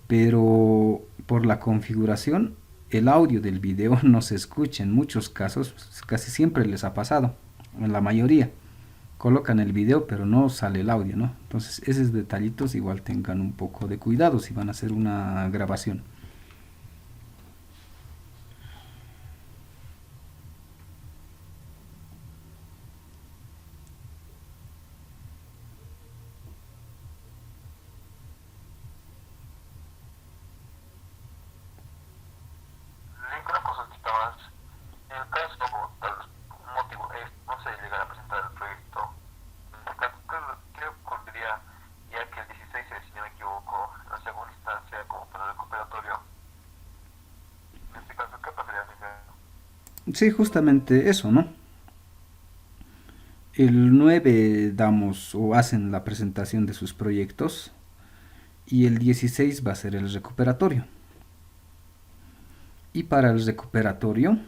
pero por la configuración el audio del video no se escucha. En muchos casos, casi siempre les ha pasado, en la mayoría. Colocan el video pero no sale el audio, ¿no? Entonces esos detallitos igual tengan un poco de cuidado si van a hacer una grabación. Una consultita más. En el caso, tal vez, un motivo es no se llegar a presentar el proyecto. ¿Qué ocurriría ya que el 16 si no me equivoco, la segunda instancia como para el recuperatorio? Sí, justamente eso, ¿no? El 9 damos o hacen la presentación de sus proyectos y el 16 va a ser el recuperatorio. Y para el recuperatorio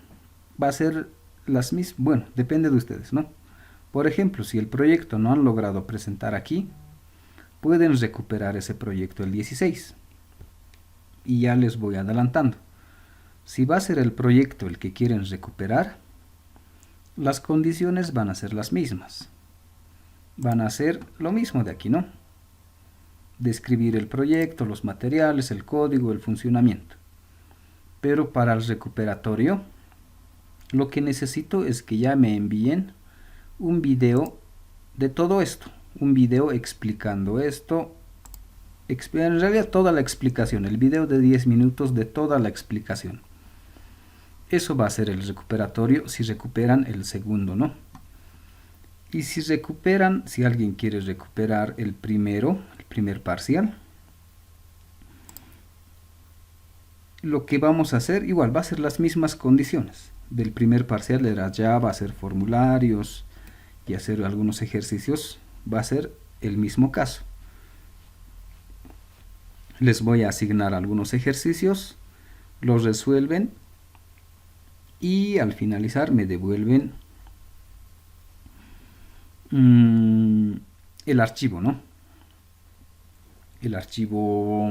va a ser las mismas, bueno, depende de ustedes, ¿no? Por ejemplo, si el proyecto no han logrado presentar aquí, pueden recuperar ese proyecto el 16. Y ya les voy adelantando. Si va a ser el proyecto el que quieren recuperar, las condiciones van a ser las mismas. Van a ser lo mismo de aquí, ¿no? Describir el proyecto, los materiales, el código, el funcionamiento. Pero para el recuperatorio, lo que necesito es que ya me envíen un video de todo esto. Un video explicando esto. En realidad toda la explicación. El video de 10 minutos de toda la explicación. Eso va a ser el recuperatorio si recuperan el segundo, ¿no? Y si recuperan, si alguien quiere recuperar el primero, el primer parcial, lo que vamos a hacer, igual, va a ser las mismas condiciones. Del primer parcial era Java, hacer formularios y hacer algunos ejercicios, va a ser el mismo caso. Les voy a asignar algunos ejercicios, los resuelven y al finalizar me devuelven el archivo, ¿no? El archivo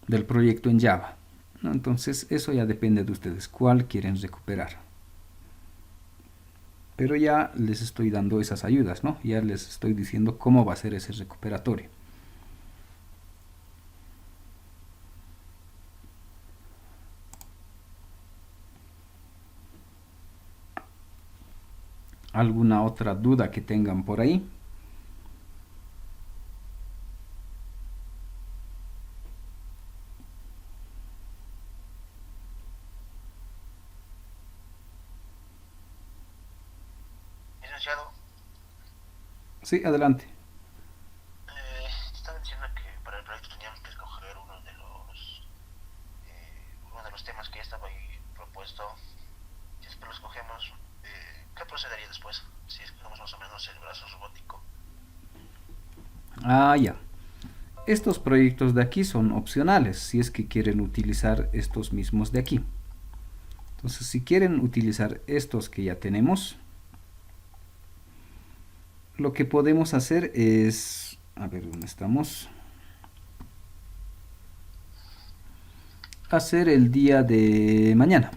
del proyecto en Java, ¿no? Entonces eso ya depende de ustedes, cuál quieren recuperar. Pero ya les estoy dando esas ayudas, ¿no? Ya les estoy diciendo cómo va a ser ese recuperatorio. ¿Alguna otra duda que tengan por ahí? Licenciado, Sí, adelante. estaba diciendo que para el proyecto teníamos que escoger uno de los temas que ya estaba ahí propuesto. Si es que lo escogemos, ¿qué procedería después? Si escogemos más o menos el brazo robótico. Ah, ya. Estos proyectos de aquí son opcionales si es que quieren utilizar estos mismos de aquí. Entonces, si quieren utilizar estos que ya tenemos, lo que podemos hacer es, a ver dónde estamos, hacer el día de mañana.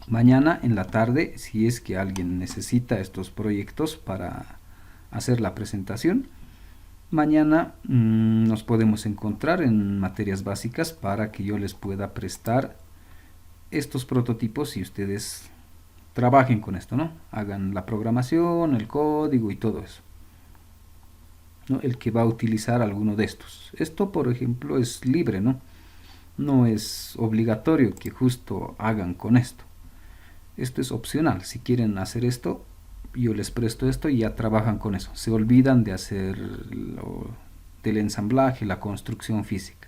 Mañana en la tarde, si es que alguien necesita estos proyectos para hacer la presentación, mañana nos podemos encontrar en materias básicas para que yo les pueda prestar estos prototipos y ustedes trabajen con esto, ¿no? Hagan la programación, el código y todo eso, ¿no? El que va a utilizar alguno de estos. Esto, por ejemplo, es libre, ¿no? No es obligatorio que justo hagan con esto. Esto es opcional. Si quieren hacer esto, yo les presto esto y ya trabajan con eso. Se olvidan de hacer del ensamblaje, la construcción física.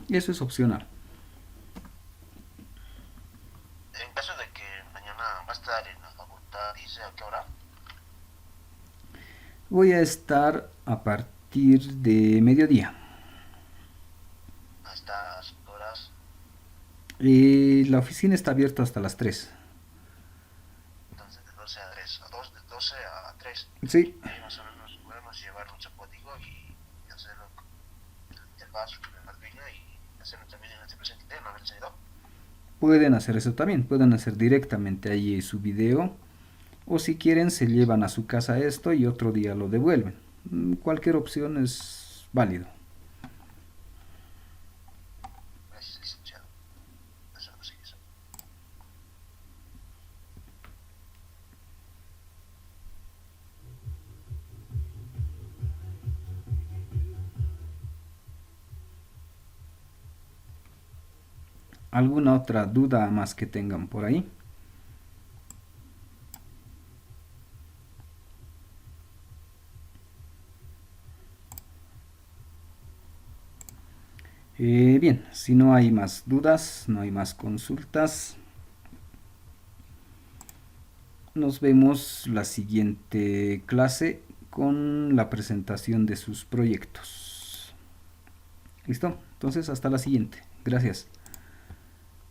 Y eso es opcional. En caso de que mañana va a estar en la facultad, dice a qué hora. Voy a estar a partir de mediodía. A estas horas. La oficina está abierta hasta las 3. Entonces de 12 a 3, de 12 a 3. Sí, Ahí más o menos podemos llevar nuestro código y hacerlo el vaso, el Arduino y hacerlo también en este presente, ¿no? ¿Me enseñado? pueden hacer eso también. Pueden hacer directamente allí su video. O si quieren, se llevan a su casa esto y otro día lo devuelven. Cualquier opción es válido. Gracias, licenciado. Eso no sé qué es. ¿Alguna otra duda más que tengan por ahí? Bien, si no hay más dudas, no hay más consultas, nos vemos la siguiente clase con la presentación de sus proyectos. ¿Listo? Entonces, hasta la siguiente. Gracias.